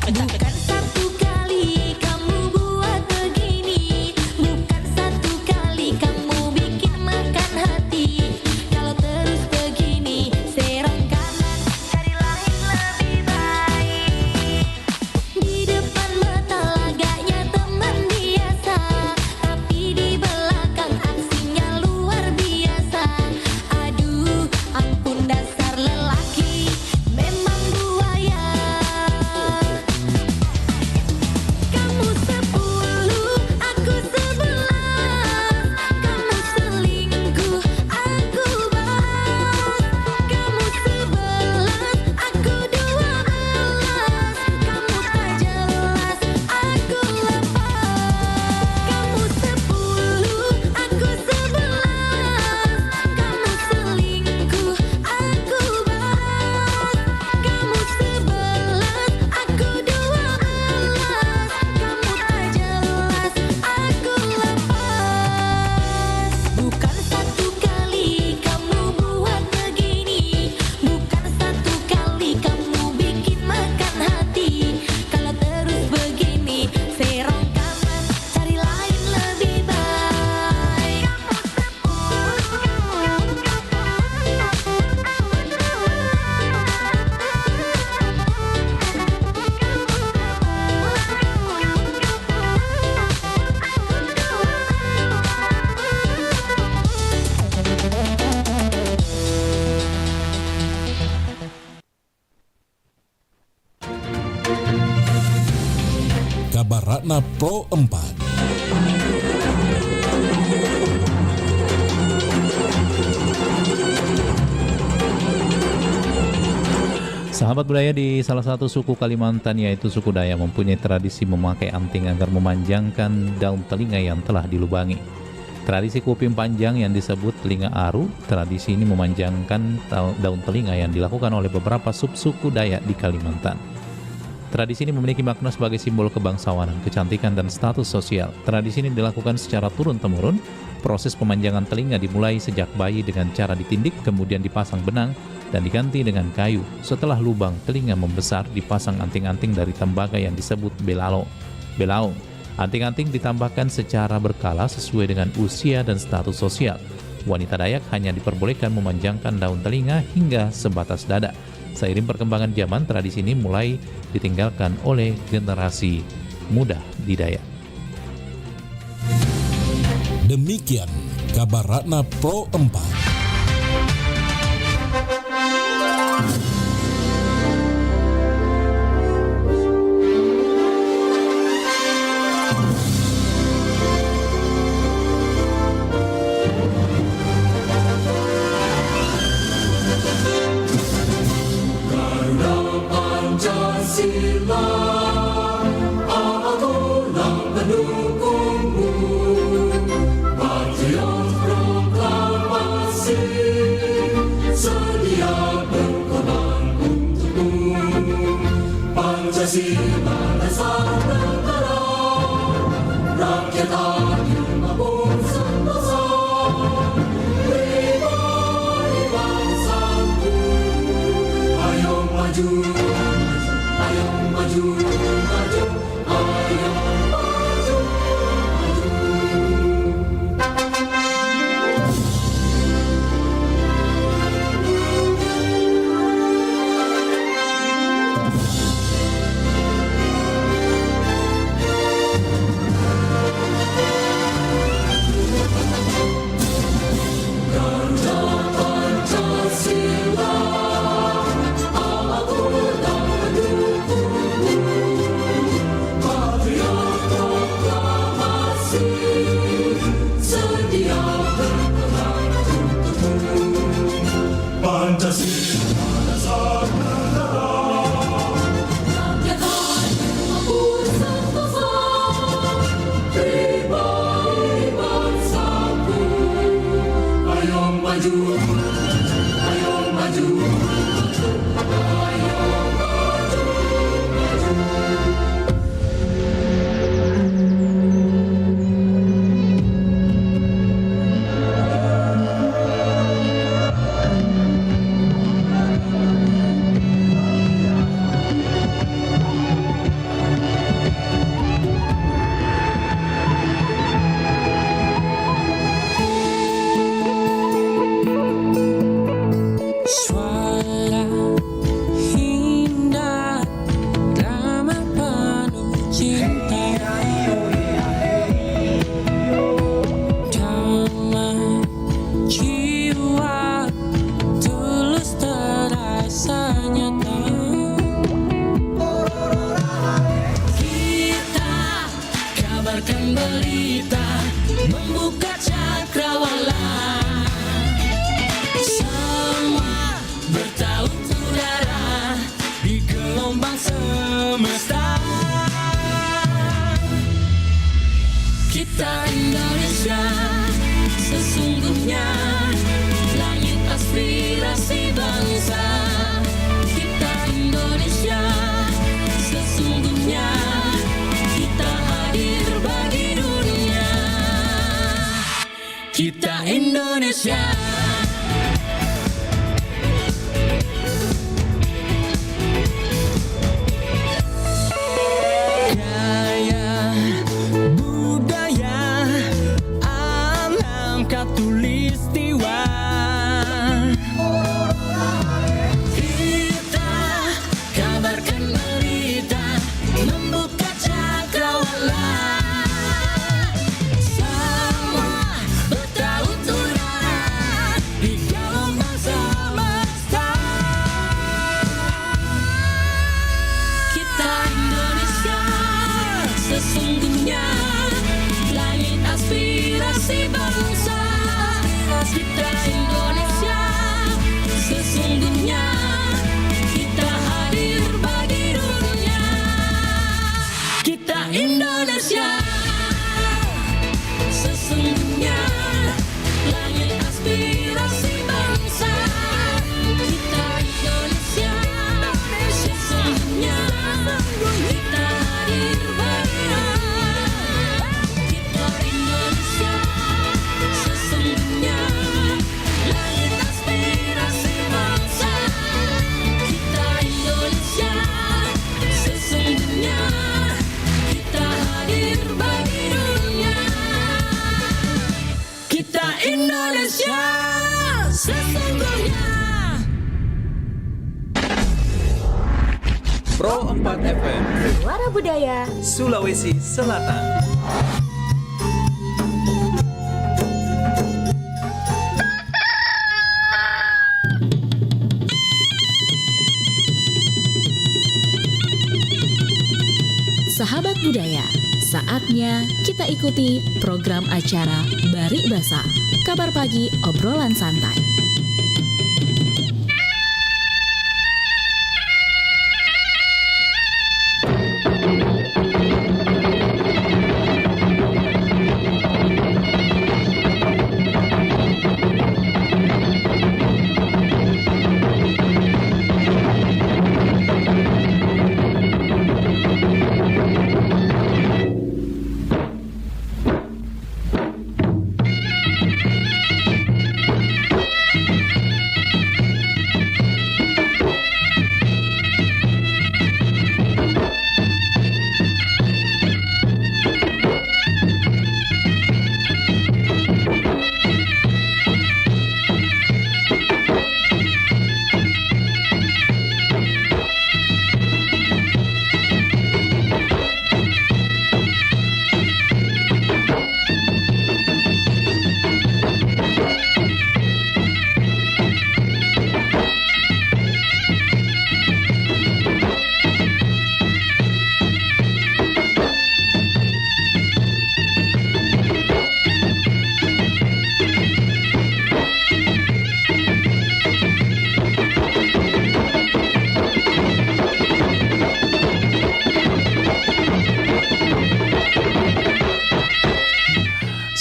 Bukan satu kali kamu buat begini, bukan satu kali kamu bikin makan hati. Kalau terus begini, serong kanan, carilah yang lebih baik. Di depan mata laganya teman biasa, tapi di belakang aksinya luar biasa. Aduh, ampun dasar lelaki, memang buaya. Kamu 10, aku 11. Kamu selingkuh, aku balas. Kamu 11, aku 12. Kamu tak jelas, aku lepas. Kamu 10, aku 11. Kamu selingkuh, aku balas. Kamu 11, aku 12. Kamu tak jelas, aku lepas. Bukan satu kali kamu buat begini, bukan satu kali kamu bikin makan hati. Kalau terus begini, serong kanan, cari lain lebih baik. Kabar Ratna Pro 4. Sahabat budaya di salah satu suku Kalimantan yaitu suku Dayak mempunyai tradisi memakai anting agar memanjangkan daun telinga yang telah dilubangi. Tradisi kuping panjang yang disebut telinga aru, tradisi ini memanjangkan daun telinga yang dilakukan oleh beberapa subsuku Dayak di Kalimantan. Tradisi ini memiliki makna sebagai simbol kebangsawanan, kecantikan, dan status sosial. Tradisi ini dilakukan secara turun-temurun. Proses pemanjangan telinga dimulai sejak bayi dengan cara ditindik, kemudian dipasang benang, dan diganti dengan kayu. Setelah lubang telinga membesar, dipasang anting-anting dari tembaga yang disebut belaung. Anting-anting ditambahkan secara berkala sesuai dengan usia dan status sosial. Wanita Dayak hanya diperbolehkan memanjangkan daun telinga hingga sebatas dada. Seiring perkembangan zaman, tradisi ini mulai ditinggalkan oleh generasi muda di Dayak. Demikian Kabar Ratna Pro 4. semesta. Kita Indonesia, sesungguhnya langit aspirasi bangsa. Kita Indonesia, sesungguhnya kita hadir bagi dunia. Kita Indonesia. Gaya, budaya, alam katulistiwa. Kita kabarkan berita, membuka cakrawala. Semua bertaut udara di gelombang semesta. Kita Indonesia, sesungguhnya langit aspirasi bangsa. Kita Indonesia, sesungguhnya kita hadir bagi dunia. Kita Indonesia, sesungguhnya langit aspirasi bangsa. Kita Indonesia, sesungguhnya kita hadir bagi dunia. Kita Indonesia, sesungguhnya langit aspirasi bangsa. Kita Indonesia, sesungguhnya kita hadir bagi dunia. Kita Indonesia, sesungguhnya. Pro 4 FM Suara Budaya. Sulawesi Selatan. Sahabat budaya, saatnya kita ikuti program acara Barik Basa, kabar pagi obrolan santai.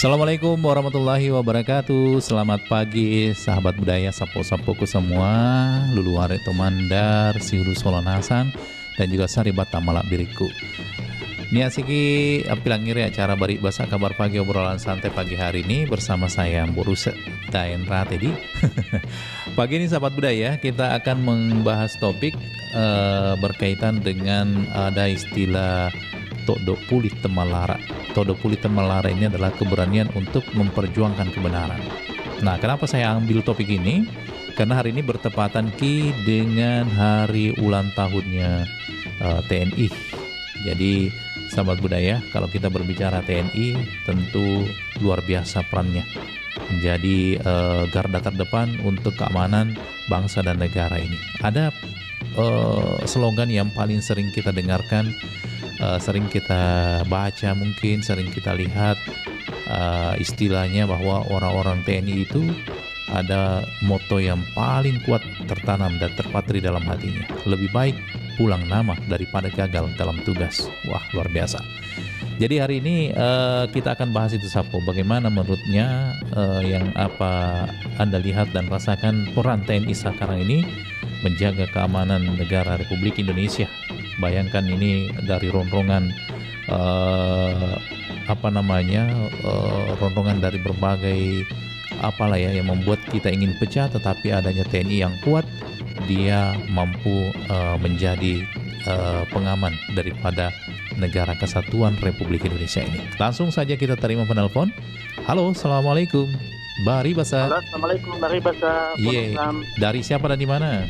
Assalamualaikum warahmatullahi wabarakatuh. Selamat pagi sahabat budaya, sapo-sapoku semua, luluare tomandar, siuru solonasan, dan juga saribat tamalak biriku. Ini asiki apilangiri acara Barik Basa kabar pagi obrolan santai pagi hari ini bersama saya Mboruse Daen Ratedi. Pagi ini sahabat budaya kita akan membahas topik berkaitan dengan ada istilah Todo Pulih Temalara. Todo Pulih Temalara ini adalah keberanian untuk memperjuangkan kebenaran. Nah, kenapa saya ambil topik ini? Karena hari ini bertepatan dengan hari ulang tahunnya TNI. Jadi, sahabat budaya, kalau kita berbicara TNI, tentu luar biasa perannya. Menjadi garda terdepan untuk keamanan bangsa dan negara ini. Ada slogan yang paling sering kita dengarkan, sering kita baca, mungkin sering kita lihat, istilahnya bahwa orang-orang TNI itu ada moto yang paling kuat tertanam dan terpatri dalam hatinya. Lebih baik pulang nama daripada gagal dalam tugas. Wah, luar biasa. Jadi hari ini kita akan bahas itu, Sapo. Bagaimana menurutnya yang apa Anda lihat dan rasakan peran TNI sekarang ini menjaga keamanan negara Republik Indonesia. Bayangkan ini dari ronrongan ronrongan dari berbagai apalah ya yang membuat kita ingin pecah, tetapi adanya TNI yang kuat, dia mampu menjadi pengaman daripada negara kesatuan Republik Indonesia ini. Langsung saja kita terima penelpon. Halo, assalamualaikum, Bari Basa. Halo, assalamualaikum, Bari Basa. Iya. Dari siapa dan di mana?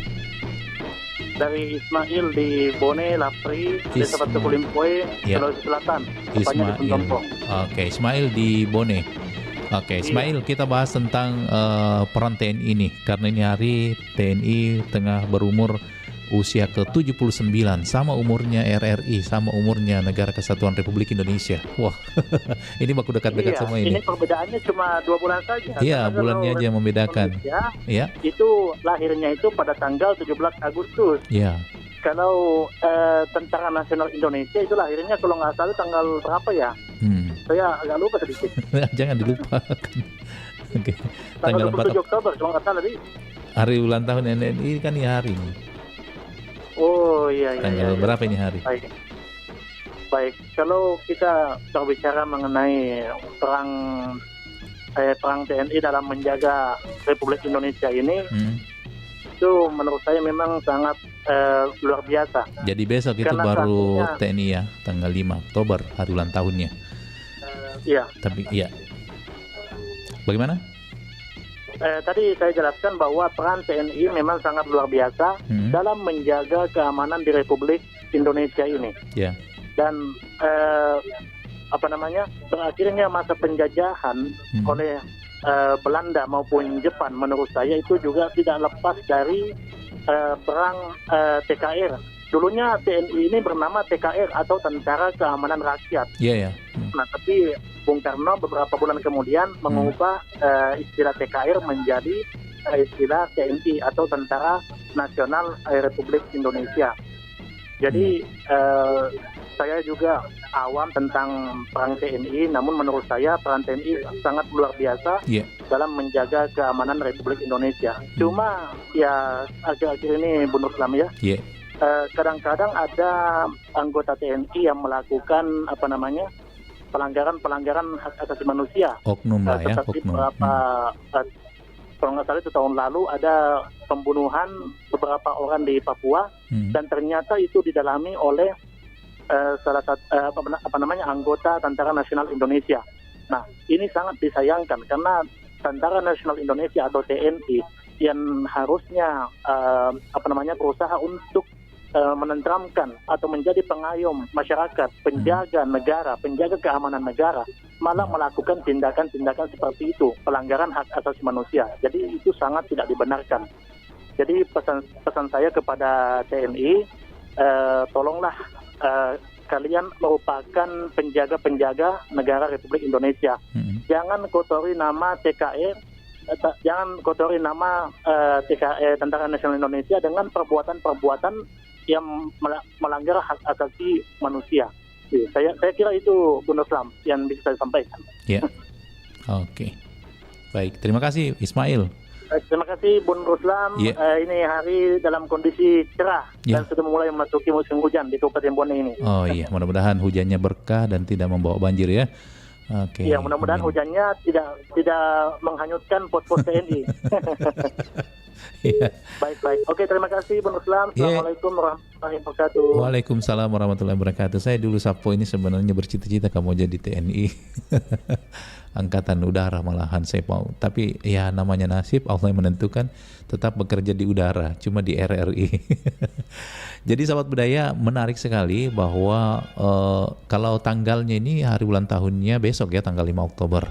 Dari Ismail di Bone, Lapri, Desa Batu Kulimpoe, Ya. Sulawesi Selatan. Tepatnya di Pentompo. Oke, Ismail di Bone. Oke, Ismail, kita bahas tentang peran TNI ini. Karena ini hari TNI tengah berumur usia ke-79, sama umurnya RRI, sama umurnya Negara Kesatuan Republik Indonesia. Wah, ini baku dekat-dekat sama ini. Ini perbedaannya cuma 2 bulan saja. Iya, Karena bulannya kalau aja yang membedakan. Iya. Itu lahirnya itu pada tanggal 17 Agustus. Iya. Kalau Tentara Nasional Indonesia itu lahirnya kalau nggak salah tanggal berapa ya? Saya agak lupa sedikit. Jangan dilupakan. Oke. Tanggal Tanggal 27 Oktober kalau nggak salah tadi. hari ulang tahun NNI kan ini hari ini. Oh iya. Tanggal berapa ini hari? Baik. Kalau kita berbicara mengenai perang TNI dalam menjaga Republik Indonesia ini, itu menurut saya memang sangat luar biasa. Jadi besok itu Karena baru artinya- TNI ya, tanggal 5 Oktober hari ulang tahunnya. Iya. Tapi iya. Bagaimana? Tadi saya jelaskan bahwa peran TNI memang sangat luar biasa dalam menjaga keamanan di Republik Indonesia ini. Ya. Dan berakhirnya masa penjajahan oleh Belanda maupun Jepang, menurut saya itu juga tidak lepas dari perang TKR. Dulunya TNI ini bernama TKR atau Tentara Keamanan Rakyat. Iya ya. Nah, tapi Bung Karno beberapa bulan kemudian mengubah istilah TKR menjadi istilah TNI atau Tentara Nasional Republik Indonesia. Jadi saya juga awam tentang perang TNI, namun menurut saya peran TNI sangat luar biasa dalam menjaga keamanan Republik Indonesia. Cuma ya akhir-akhir ini Bung Ruslam ya. Kadang-kadang ada anggota TNI yang melakukan pelanggaran hak asasi manusia. Oknum lah ya, Seperti oknum. kalau nggak salah itu tahun lalu ada pembunuhan beberapa orang di Papua dan ternyata itu didalami oleh salah satu anggota Tentara Nasional Indonesia. Nah, ini sangat disayangkan karena Tentara Nasional Indonesia atau TNI yang harusnya berusaha untuk menenteramkan atau menjadi pengayom masyarakat, penjaga negara, penjaga keamanan negara, malah melakukan tindakan-tindakan seperti itu, pelanggaran hak asasi manusia. Jadi itu sangat tidak dibenarkan. Jadi pesan saya kepada TNI, tolonglah kalian merupakan penjaga-penjaga negara Republik Indonesia. Jangan kotori nama TKR, jangan kotori nama Tentara Nasional Indonesia dengan perbuatan-perbuatan yang melanggar hak asasi manusia. Saya kira itu Bung Ruslam yang bisa saya sampaikan. Ya. Oke. Baik, terima kasih Ismail. Terima kasih Bung Ruslam. Ini hari dalam kondisi cerah dan sudah mulai memasuki musim hujan di Kabupaten Bone ini. Oh iya, mudah-mudahan hujannya berkah dan tidak membawa banjir ya. Oke. Ya, mudah-mudahan hujannya tidak menghanyutkan pos-pos TNI. Baik. Oke, terima kasih Bung Ruslam. Assalamualaikum warahmatullahi wabarakatuh. Waalaikumsalam warahmatullahi wabarakatuh. Saya dulu Sapo ini sebenarnya bercita-cita kamu jadi TNI. Angkatan Udara malahan saya mau. Tapi ya namanya nasib, Allah yang menentukan, tetap bekerja di udara, cuma di RRI. Jadi sahabat budaya, menarik sekali bahwa kalau tanggalnya ini hari ulang tahunnya besok ya, tanggal 5 Oktober.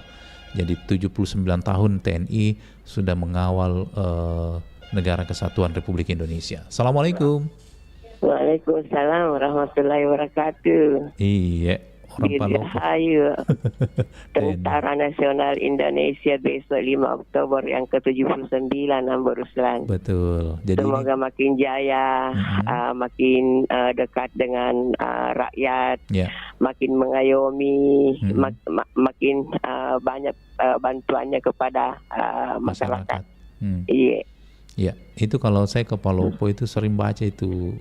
Jadi 79 tahun TNI sudah mengawal negara kesatuan Republik Indonesia. Assalamualaikum. Waalaikumsalam warahmatullahi wabarakatuh. Iya. orang Palopo. Dirgahayu Tentara Nasional Indonesia besok 5 Oktober yang ke-79 Ambo Ruslan. Betul. Jadi semoga makin jaya, makin dekat dengan rakyat, makin mengayomi, makin banyak bantuannya kepada masyarakat. Iya. Ya, itu kalau saya ke Palopo itu sering baca itu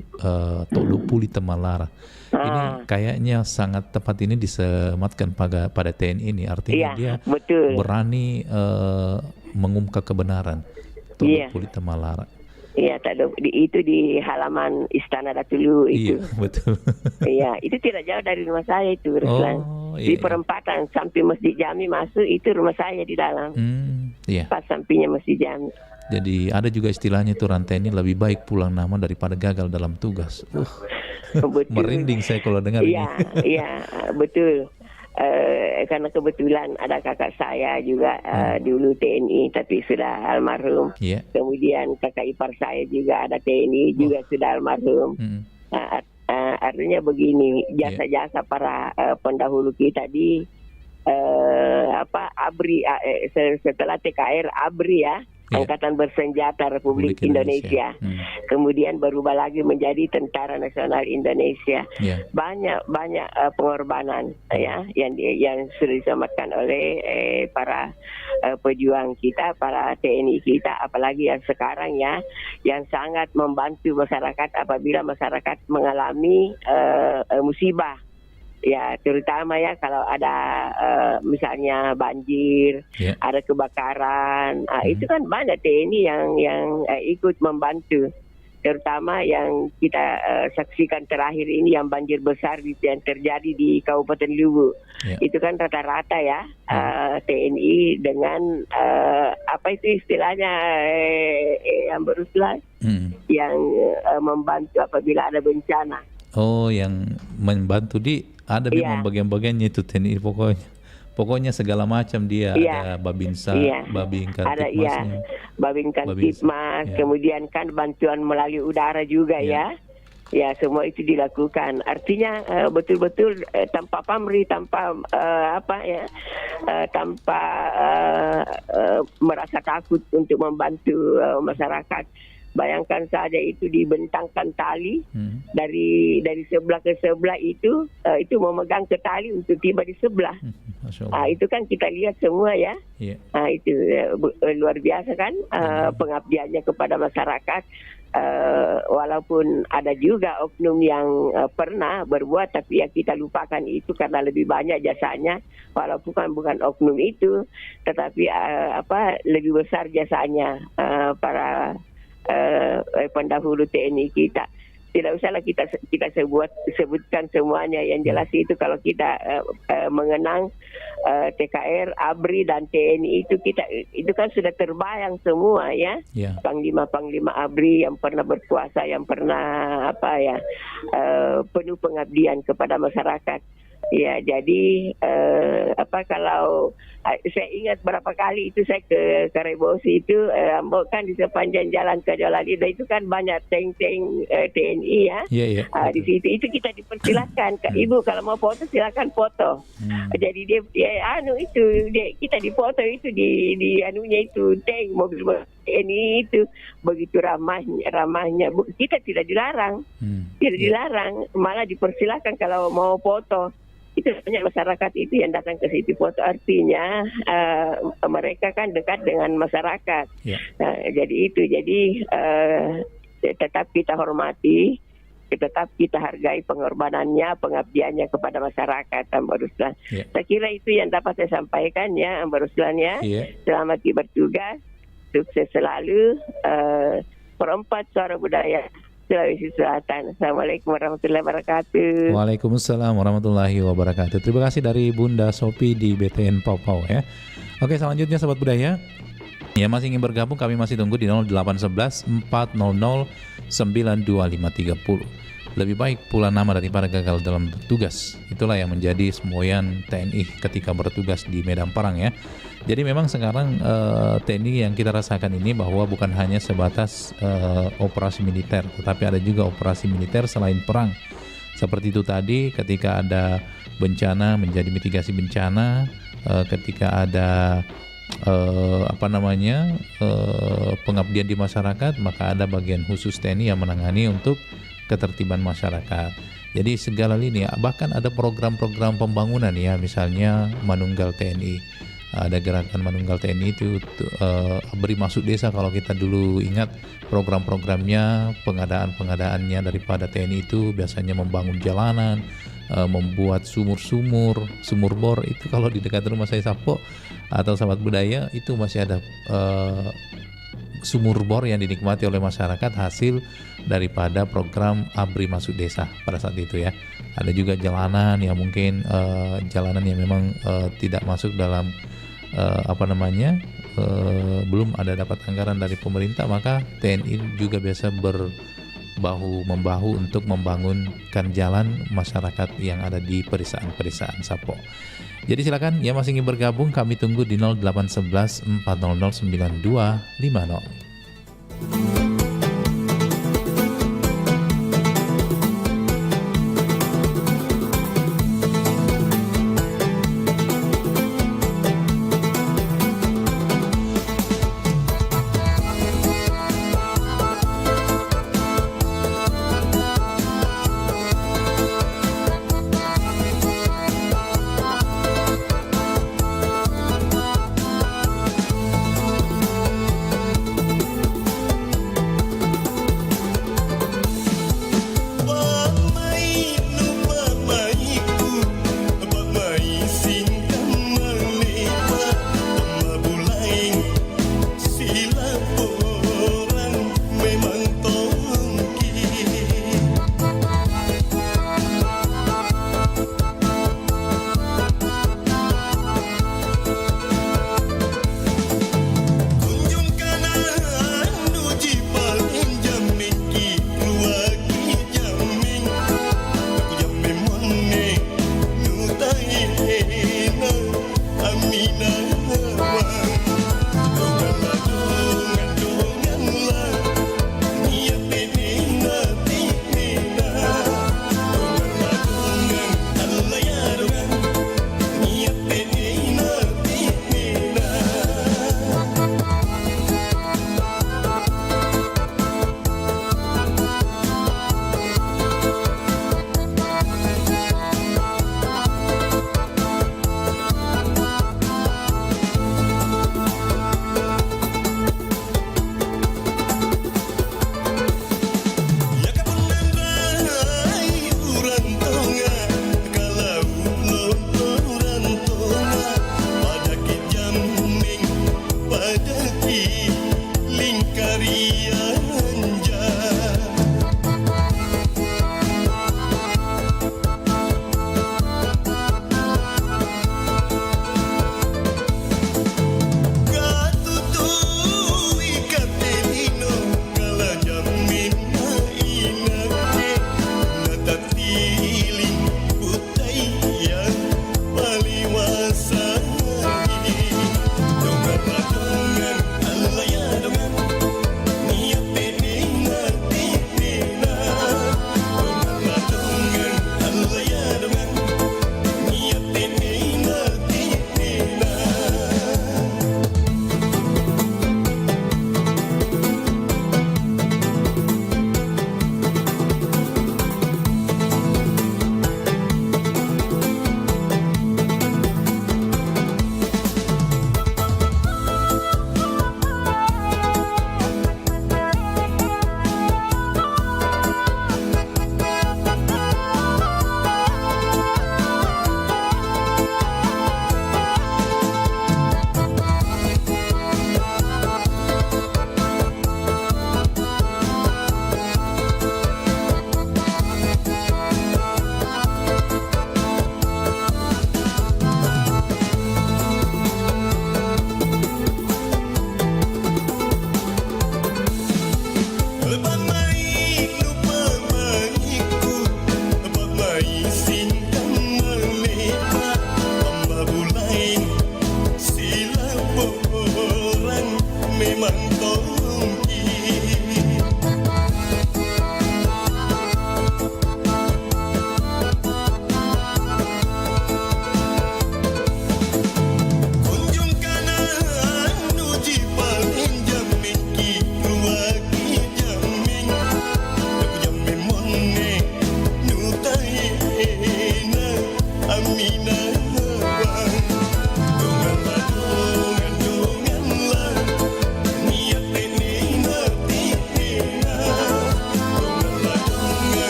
Tolopuli Temalara. Ini kayaknya sangat tepat ini disematkan pada TNI ini. Artinya dia berani mengungkap kebenaran. Tolopuli Temalara. Iya, itu di halaman Istana Datulu itu. Iya, betul. Iya, itu tidak jauh dari rumah saya itu, Ruslan. Di perempatan sampai Masjid Jami masuk itu rumah saya di dalam. Iya. Pas sampingnya Masjid Jami. Jadi ada juga istilahnya itu rantai ini lebih baik pulang nama daripada gagal dalam tugas. Merinding saya kalau dengar ini. Iya, betul. Karena kebetulan ada kakak saya juga dulu TNI tapi sudah almarhum. Kemudian kakak ipar saya juga ada TNI juga sudah almarhum. Artinya begini, jasa-jasa para pendahulu kita di ABRI setelah TKR ABRI ya. Angkatan Bersenjata Republik Indonesia. Kemudian berubah lagi menjadi Tentara Nasional Indonesia. Banyak pengorbanan ya yang sudah disematkan oleh para pejuang kita, para TNI kita, apalagi yang sekarang ya, yang sangat membantu masyarakat apabila masyarakat mengalami musibah. Ya, terutama ya kalau ada misalnya banjir, ada kebakaran, itu kan banyak TNI yang ikut membantu. Terutama yang kita saksikan terakhir ini yang banjir besar yang terjadi di Kabupaten Luwu. Itu kan rata-rata ya TNI dengan apa itu istilahnya yang beruslah yang membantu apabila ada bencana. Oh, yang membantu ada memang bagian-bagiannya itu TNI pokoknya segala macam dia ada Babinsa, Babinkan Tipmasnya. Babinkan Tipmas, kemudian kan bantuan melalui udara juga ya. Ya, semua itu dilakukan. Artinya betul-betul tanpa pamrih, tanpa tanpa merasa takut untuk membantu masyarakat. Bayangkan saja itu dibentangkan tali dari sebelah ke sebelah itu memegang ke tali untuk tiba di sebelah. Itu kan kita lihat semua ya. Itu luar biasa kan pengabdiannya kepada masyarakat. Walaupun ada juga oknum yang pernah berbuat tapi yang kita lupakan itu karena lebih banyak jasanya. Walaupun bukan oknum itu, tetapi lebih besar jasanya para pendahulu TNI kita. Tidak usahlah kita sebutkan semuanya. Yang jelas itu kalau kita mengenang TKR, ABRI dan TNI itu kan sudah terbayang semua ya. Panglima-panglima ABRI yang pernah berkuasa, yang pernah penuh pengabdian kepada masyarakat. Ya, jadi kalau saya ingat berapa kali itu saya ke Karebosi itu kan di sepanjang jalan ke Jalan Ida itu kan banyak tank-tank TNI ya. Di situ itu kita dipersilakan, Ibu kalau mau foto silakan foto. Jadi dia kita difoto itu di anunya itu tank mobil TNI itu begitu ramahnya. Kita tidak dilarang. Tidak dilarang, malah dipersilakan kalau mau foto. Itu banyak masyarakat itu yang datang ke situ foto, artinya mereka kan dekat dengan masyarakat. Jadi tetap kita hormati, tetap kita hargai pengorbanannya, pengabdiannya kepada masyarakat, Mbak Ruslan. Saya kira itu yang dapat saya sampaikan ya, Mbak Ruslan ya. Selamat bertugas, sukses selalu. Perempat Suara Budaya Sulawesi Selatan. Assalamualaikum warahmatullahi wabarakatuh. Waalaikumsalam warahmatullahi wabarakatuh. Terima kasih dari Bunda Sopi di BTN Pau ya. Oke, selanjutnya Sobat Budaya ya, masih ingin bergabung, kami masih tunggu di 0811 400 92530. Lebih baik pula nama daripada gagal dalam tugas. Itulah yang menjadi semboyan TNI ketika bertugas di medan perang ya. Jadi memang sekarang TNI yang kita rasakan ini bahwa bukan hanya sebatas operasi militer, tetapi ada juga operasi militer selain perang. Seperti itu tadi, ketika ada bencana menjadi mitigasi bencana, ketika ada pengabdian di masyarakat, maka ada bagian khusus TNI yang menangani untuk ketertiban masyarakat. Jadi segala lini, bahkan ada program-program pembangunan ya, misalnya Manunggal TNI. Ada gerakan Manunggal TNI itu beri masuk desa, kalau kita dulu ingat program-programnya, pengadaannya daripada TNI itu biasanya membangun jalanan, membuat sumur bor. Itu kalau di dekat rumah saya Sapo atau Sahabat Budaya itu masih ada sumur bor yang dinikmati oleh masyarakat hasil daripada program ABRI Masuk Desa pada saat itu ya. Ada juga jalanan yang mungkin jalanan yang memang tidak masuk dalam belum ada dapat anggaran dari pemerintah, maka TNI juga biasa membahu untuk membangunkan jalan masyarakat yang ada di pedesaan Sapo. Jadi silakan yang masih ingin bergabung, kami tunggu di 0811 400 9250.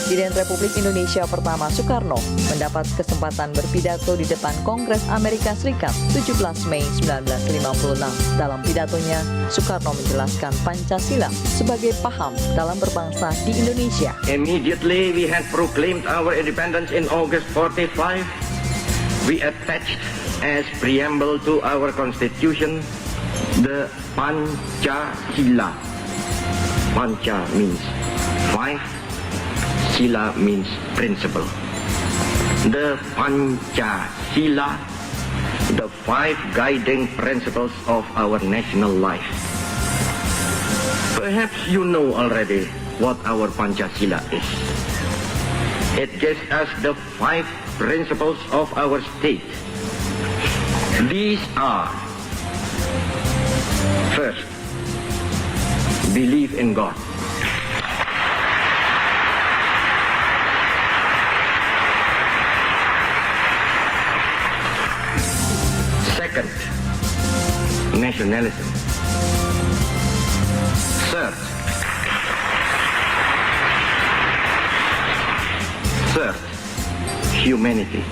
Presiden Republik Indonesia pertama Soekarno mendapat kesempatan berpidato di depan Kongres Amerika Serikat 17 Mei 1956. Dalam pidatonya, Soekarno menjelaskan Pancasila sebagai paham dalam berbangsa di Indonesia. Immediately we had proclaimed our independence in August 45. We attached as preamble to our constitution the Pancasila. Panca means five. Sila means principle. The Pancasila, the five guiding principles of our national life. Perhaps you know already what our Pancasila is. It gives us the five principles of our state. These are: first, believe in God. Second, nationalism. Third, humanity.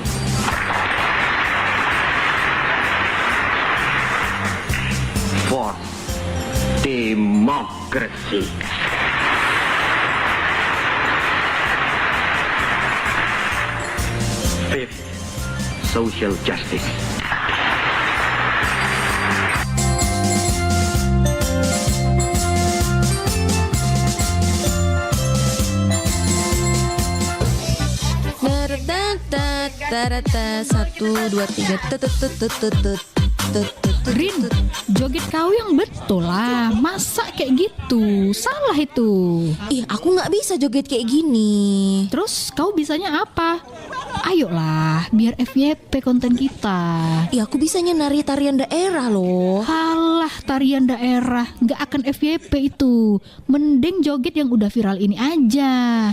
Fourth, democracy. Fifth, social justice. Tarata 1, 2, 3 Rin, joget kau yang betul lah. Masa kayak gitu? Salah itu. Ih, aku nggak bisa joget kayak gini. Terus kau bisanya apa? Ayolah, biar FYP konten kita. Ih, aku bisanya nari tarian daerah loh. Halah, tarian daerah nggak akan FYP itu. Mending joget yang udah viral ini aja.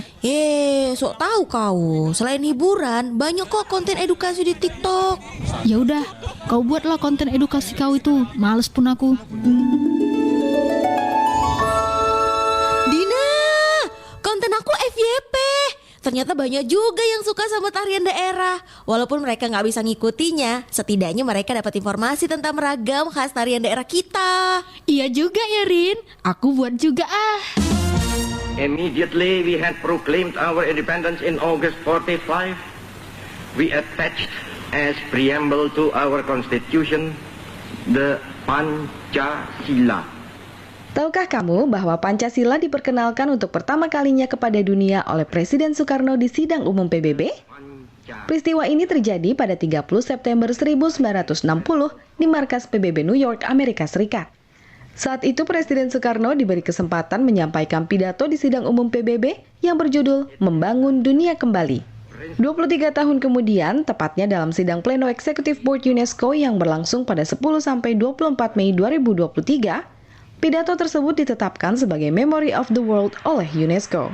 Sok tahu kau. Selain hiburan, banyak kok konten edukasi di TikTok. Ya udah, kau buatlah konten edukasi kau itu. Males pun aku. Dina, konten aku FYP. Ternyata banyak juga yang suka sama tarian daerah. Walaupun mereka nggak bisa ngikutinya, setidaknya mereka dapat informasi tentang ragam khas tarian daerah kita. Iya juga ya Rin, aku buat juga ah. Immediately we had proclaimed our independence in August 45. We attached as preamble to our constitution the Pancasila. Tahukah kamu bahwa Pancasila diperkenalkan untuk pertama kalinya kepada dunia oleh Presiden Soekarno di sidang umum PBB? Peristiwa ini terjadi pada 30 September 1960 di markas PBB New York, Amerika Serikat. Saat itu Presiden Soekarno diberi kesempatan menyampaikan pidato di sidang umum PBB yang berjudul Membangun Dunia Kembali. 23 tahun kemudian, tepatnya dalam sidang pleno Executive Board UNESCO yang berlangsung pada 10-24 Mei 2023, pidato tersebut ditetapkan sebagai Memory of the World oleh UNESCO.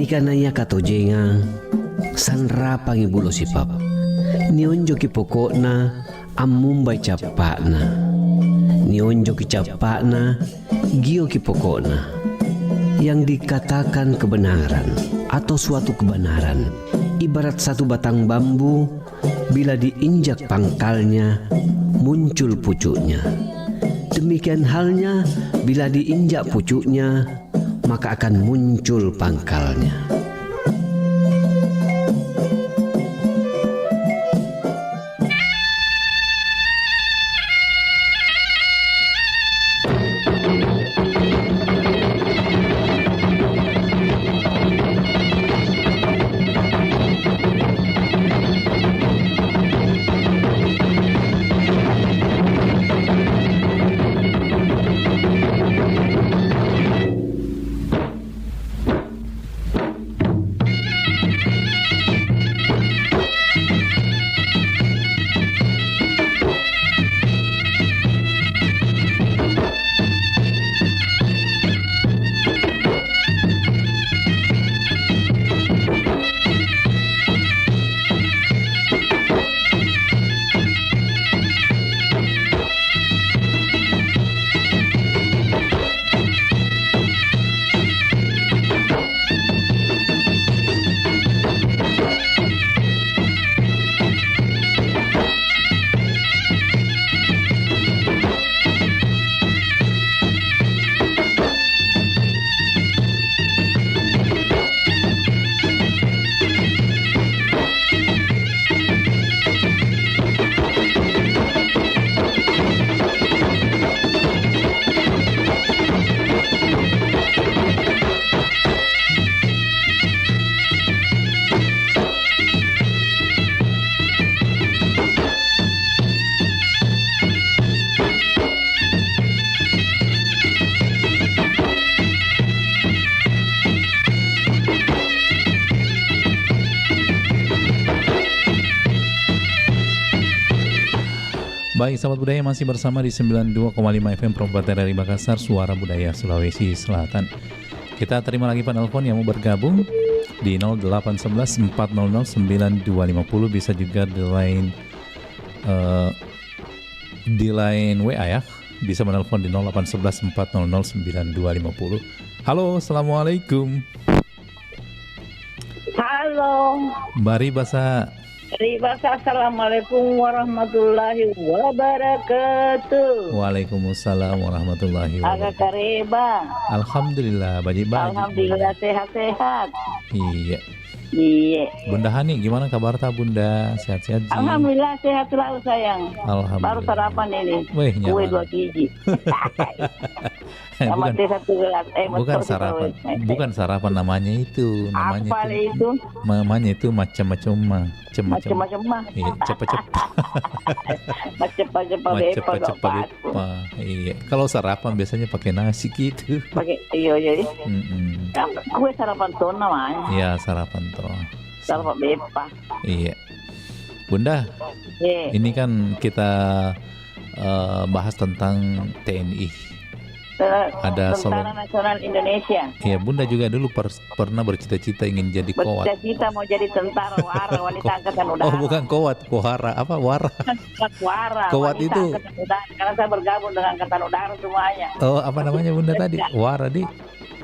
Nikanaya katojenga sanra pangibulo sipap. Nionjoki pokokna amumbai capakna. Nionjoki capakna gioki pokokna. Yang dikatakan kebenaran atau suatu kebenaran ibarat satu batang bambu, bila diinjak pangkalnya muncul pucuknya. Demikian halnya bila diinjak pucuknya maka akan muncul pangkalnya. Baik, sahabat budaya masih bersama di 92,5 FM Properti dari Makassar, Suara Budaya Sulawesi Selatan. Kita terima lagi penelpon yang mau bergabung di 0811 400 9250, bisa juga di line WA ya. Bisa menelpon di 0811 400 9250. Halo, assalamualaikum. Halo. Mbak Ribasa. Ribasa, assalamualaikum warahmatullahi wabarakatuh. Waalaikumsalam warahmatullahi wabarakatuh. Agak kareba. Alhamdulillah, baji. Alhamdulillah sehat-sehat. Iya. Iya. Bunda Hani, gimana kabar ta Bunda? Sehat-sehat? Alhamdulillah sehat selalu sayang. Alhamdulillah. Baru sarapan ini. Wih, kue 2 biji. Sama teh 1 gelas. Bukan sarapan. Bukan sarapan namanya itu. Namanya apa itu? Namanya itu macam-macam mah. Macam-macam mah. Iya, cepat-cepat. Cepat-cepat. Iya. Kalau sarapan biasanya pakai nasi gitu. Pakai iya. Kue sarapan tuh namanya. Iya, sarapan tuh. Sarapan bepa. Iya. Bunda, ini kan kita bahas tentang TNI. Ada Tentara Nasional Indonesia. Iya, Bunda juga dulu pernah bercita-cita ingin jadi kowat. Bercita-cita mau jadi tentara wara, wanita angkatan udara. Oh, bukan kowat, kohara. Apa wara? Wara. Kowat itu. Karena saya bergabung dengan angkatan udara semuanya. Oh, apa namanya Bunda tadi? Wara di.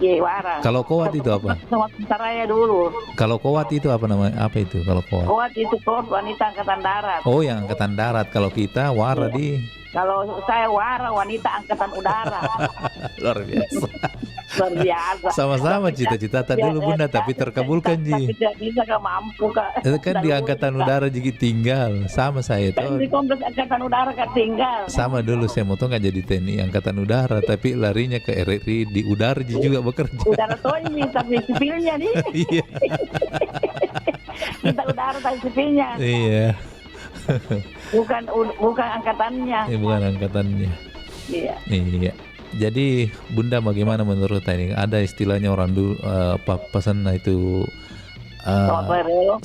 Iya, wara. Kalau kowat itu apa? Sama tentara ya dulu. Kalau kowat itu apa namanya? Apa itu kalau kowat? Kowat itu wanita angkatan darat. Oh, yang angkatan darat. Kalau kita wara di. Kalau saya wara, wanita angkatan udara. Luar biasa. Luar biasa. Sama-sama cita-cita dulu Bunda, tapi terkabulkan Ji. Tapi tidak bisa, gak mampu Kak. Itu kan di angkatan udara Ji tinggal. Sama saya itu. Di kompleks angkatan udara Kak tinggal. Sama dulu saya mau tuh nggak jadi TNI angkatan udara, tapi larinya ke RRI di udara Ji juga bekerja. Udara TNI tapi sipilnya nih. Iya. Kita udara tapi sipilnya. Iya. Bukan angkatannya. Bukan angkatannya. Iya. Iya. Jadi Bunda bagaimana menurut ini? Ada istilahnya orang dulu papasan itu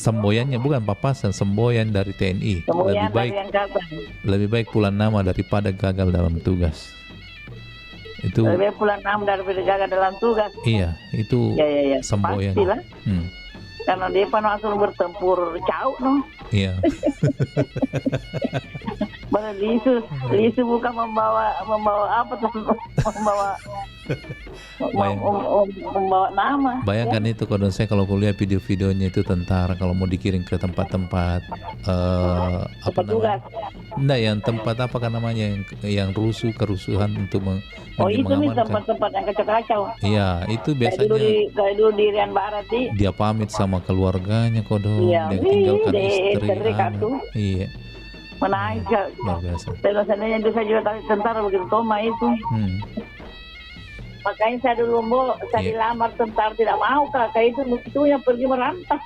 semboyannya bukan papasan, semboyan dari TNI. Semboyan lebih baik pulang nama daripada gagal dalam tugas. Itu Lebih pulang 6 dari penjaga dalam tugas. iya, itu Ya. semboyan. Pastilah. Karena dia panu asal bertempur jauh no. Iya. Baru Lisu bukan membawa apa tuh? membawa nama. Bayangkan itu kalau saya kalau kuliah video-videonya itu tentara kalau mau dikirim ke tempat-tempat apa namanya? Enggak, yang tempat apa kan namanya yang kerusuhan untuk Oh itu nih mengamankan. tempat-tempat yang kacau-kacau. Iya, itu Kayak biasanya dulu di Rian Barat sih. dia pamit sama keluarganya kodong, Iya, dia tinggalkan istri, istri anak. tuh. Iya, Menaik. luar biasa. Seandainya itu saya juga tentara begitu Toma itu. Makanya saya dulu saya dilamar tentara tidak mau kakak itu yang pergi merantau.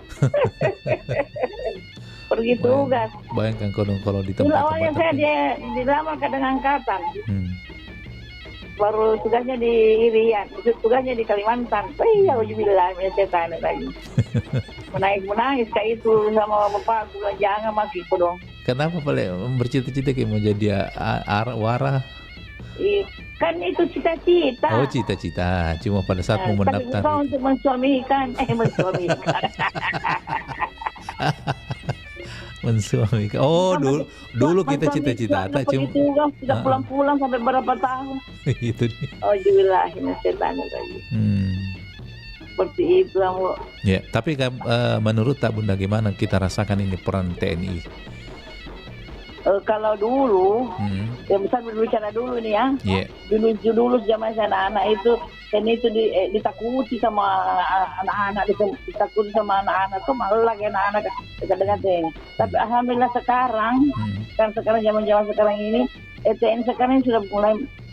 Pergi tugas. Bayangkan kodong kalau di Dulu awalnya tempat-tempat saya dilamar dengan angkatan. Baru tugasnya di Irian, tugasnya di Kalimantan. Iya, ujubillah, setan lagi. Menangis kayak itu sama bapak, bilang jangan maki dong. Kenapa boleh bercita-cita kayak mau jadi wara? Kan itu cita-cita. Oh, cita-cita. Cuma pada saat mau mendaftar. Tapi bukan untuk mensuamikan. Mensuamikan. Oh, dulu kita cita-cita cuma sudah pulang-pulang sampai berapa tahun. Itu nih. Oh, jubilah ini setan lagi. Seperti itu kamu. Ya, tapi menurut tak Bunda gimana kita rasakan ini peran TNI? Kalau dulu, yang besar berbicara dulu nih ya. Dulu zaman saya anak-anak itu, TNI itu ditakuti sama anak-anak, ditakuti sama anak-anak tuh malah lagi anak-anak dengan TNI. Tapi alhamdulillah sekarang, kan sekarang zaman-zaman sekarang ini, TNI sekarang sudah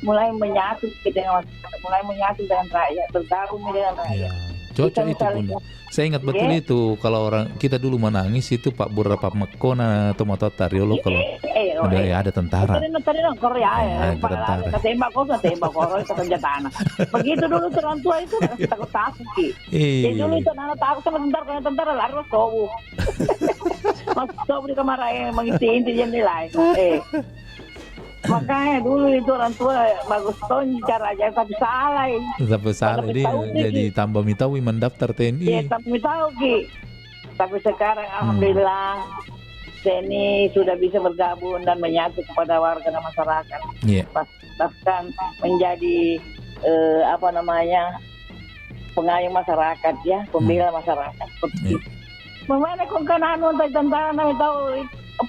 mulai menyatu dengan masyarakat, mulai menyatu dengan rakyat, bergabung dengan rakyat. Cocok itu Bunda. Saya ingat betul itu kalau orang kita dulu menangis itu Pak Burapa Mekona atau Mata Tariolo kalau ada tentara. Tadi Korea ya, tembak kosong, senjata anak. Begitu dulu orang tua itu takut ki. Dulu itu anak takut sama tentara lari masuk. Masuk di kamar mengisi inti yang nilai. Makanya dulu itu orang tua bagus tuh cara aja tapi salah. Tapi salah dia jadi tambah mitawi mendaftar TNI. Iya, tapi tahu ki. Tapi sekarang alhamdulillah TNI sudah bisa bergabung dan menyatu kepada warga dan masyarakat. Bahkan menjadi pengayom masyarakat ya, pembela masyarakat. Bagaimana kau kan tentara namanya tahu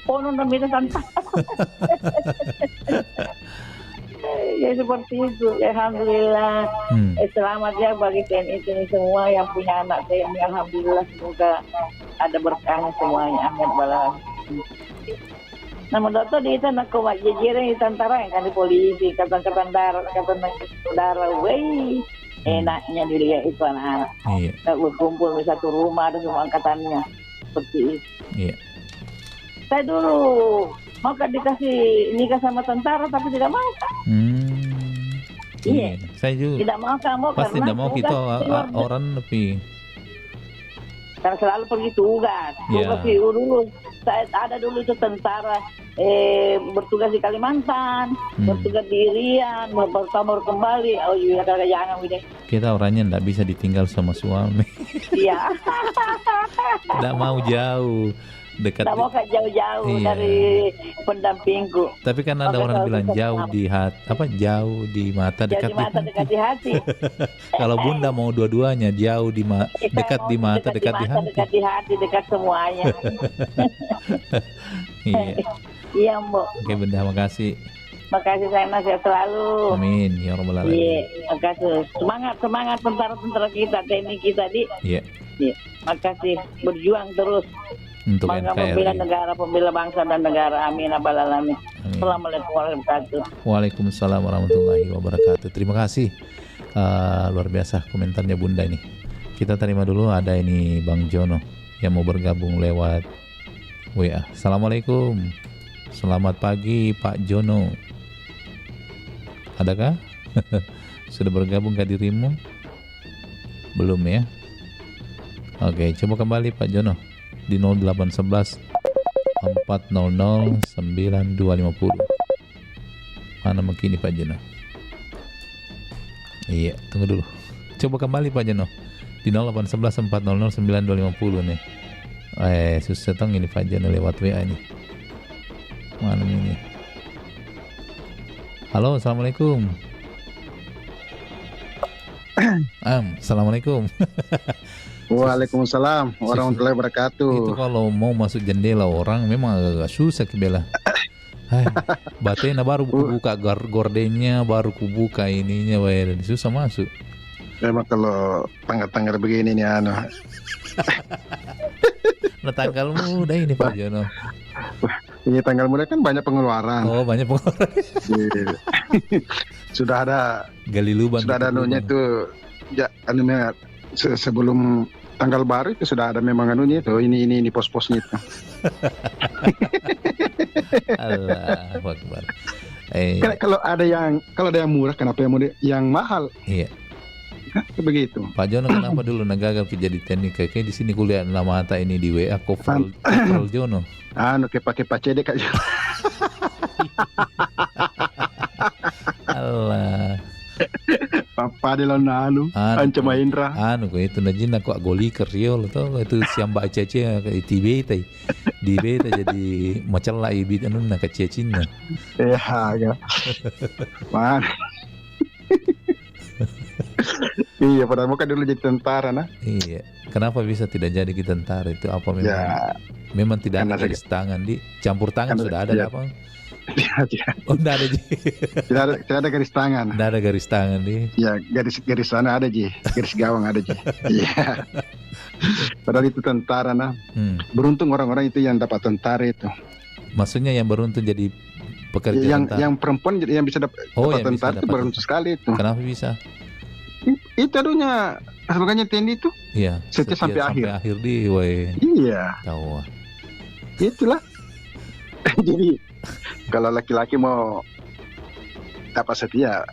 pono dan beda tentara. Ya seperti itu. Alhamdulillah. Selamat ya bagi TNI semua yang punya anak TNI. Alhamdulillah semoga ada berkahnya semuanya. Amin balap. Namun dokter di itu nak kuat jajaran di tentara yang kan di polisi, kata darat, wey. Enaknya dilihat itu anak-anak. Berkumpul di satu rumah ada semua angkatannya. Seperti itu. Saya dulu mau dikasih nikah sama tentara tapi tidak mau. Iya. Saya juga. Tidak mau kamu pasti tidak mau kita orang lebih. Karena selalu pergi tugas. Tugas dulu. Saya ada dulu itu tentara bertugas di Kalimantan, bertugas di Irian, baru kembali. Oh iya kakak jangan udah. Kita orangnya tidak bisa ditinggal sama suami. Iya. Tidak mau jauh. Dekat. Tidak mau jauh-jauh dari pendampingku. Tapi kan ada orang bilang jauh di hati, jauh di mata, dekat di hati. Kalau Bunda mau dua-duanya, jauh di dekat di mata, dekat di hati. Dekat di hati, dekat semuanya. Iya, Mbak. Oke, Bunda, makasih. Makasih sayang, sehat selalu. Amin, ya Rabbal Alamin. Iya, makasih. Semangat tentara-tentara kita, TNI kita di. Iya. Makasih, berjuang terus. Untuk membela negara, pembela bangsa dan negara. Amin ya rabbal alamin. Assalamualaikum warahmatullahi wabarakatuh. Waalaikumsalam warahmatullahi wabarakatuh. Terima kasih. Luar biasa komentarnya Bunda ini. Kita terima dulu ada ini Bang Jono yang mau bergabung lewat WA. Assalamualaikum. Selamat pagi Pak Jono. Adakah? Sudah bergabung ke dirimu? Belum ya? Oke, coba kembali Pak Jono di 0811 400 9250. Mana begini Pak Jono? Iya, tunggu dulu. Coba kembali Pak Jono di 0811 400 9250 nih. Susah tong ini Pak Jono lewat WA ini. Mana ini? Halo, assalamualaikum. Assalamualaikum. Waalaikumsalam warahmatullahi wabarakatuh. Itu kalau mau masuk jendela orang memang agak susah Bela. Batena baru buka gordennya, baru kubuka ininya, dan susah masuk. Memang kalau tanggal-tanggal begini nih Nah tanggal muda ini Pak Jono. Ini tanggal muda kan banyak pengeluaran. Oh banyak pengeluaran. Sudah ada gali lubang. Sudah ada anunya itu ya anunya sebelum tanggal baru itu sudah ada memang anunya itu ini pos-posnya itu. Allah Akbar. Kalau ada yang murah kenapa yang mahal? Iya. Begitu. Pak Jono kenapa dulu gagal jadi teknik kayak di sini kuliah nama mata ini di WA Kofral Jono. Pakai CD Kak Jono. Allah. Papa de Lonanu, Anca Mahendra. Kok itu najin aku goli kerjol tuh itu siam mbak cece ke TV teh. Di beta jadi macam lah ibit anu nak cecina. Ya. Man. Iya, padahal kan dulu jadi tentara nah. Iya. Kenapa bisa tidak jadi kita tentara itu apa memang? Ya, memang tidak ada garis tangan di campur tangan sudah ada apa? Oh, tidak ada tidak ada garis tangan. Tidak ada garis tangan di. Ya, garis sana ada ji, garis gawang ada ji. Iya. Padahal itu tentara nah. Beruntung orang-orang itu yang dapat tentara itu. Maksudnya yang beruntung jadi pekerja tentara. Yang perempuan yang bisa dapat tentara itu beruntung sekali itu. Kenapa bisa? Itu adunya makanya TNI itu. Iya. Setia sampai akhir di we. Iya. Tahu. Itulah. Jadi kalau laki-laki mau apa setia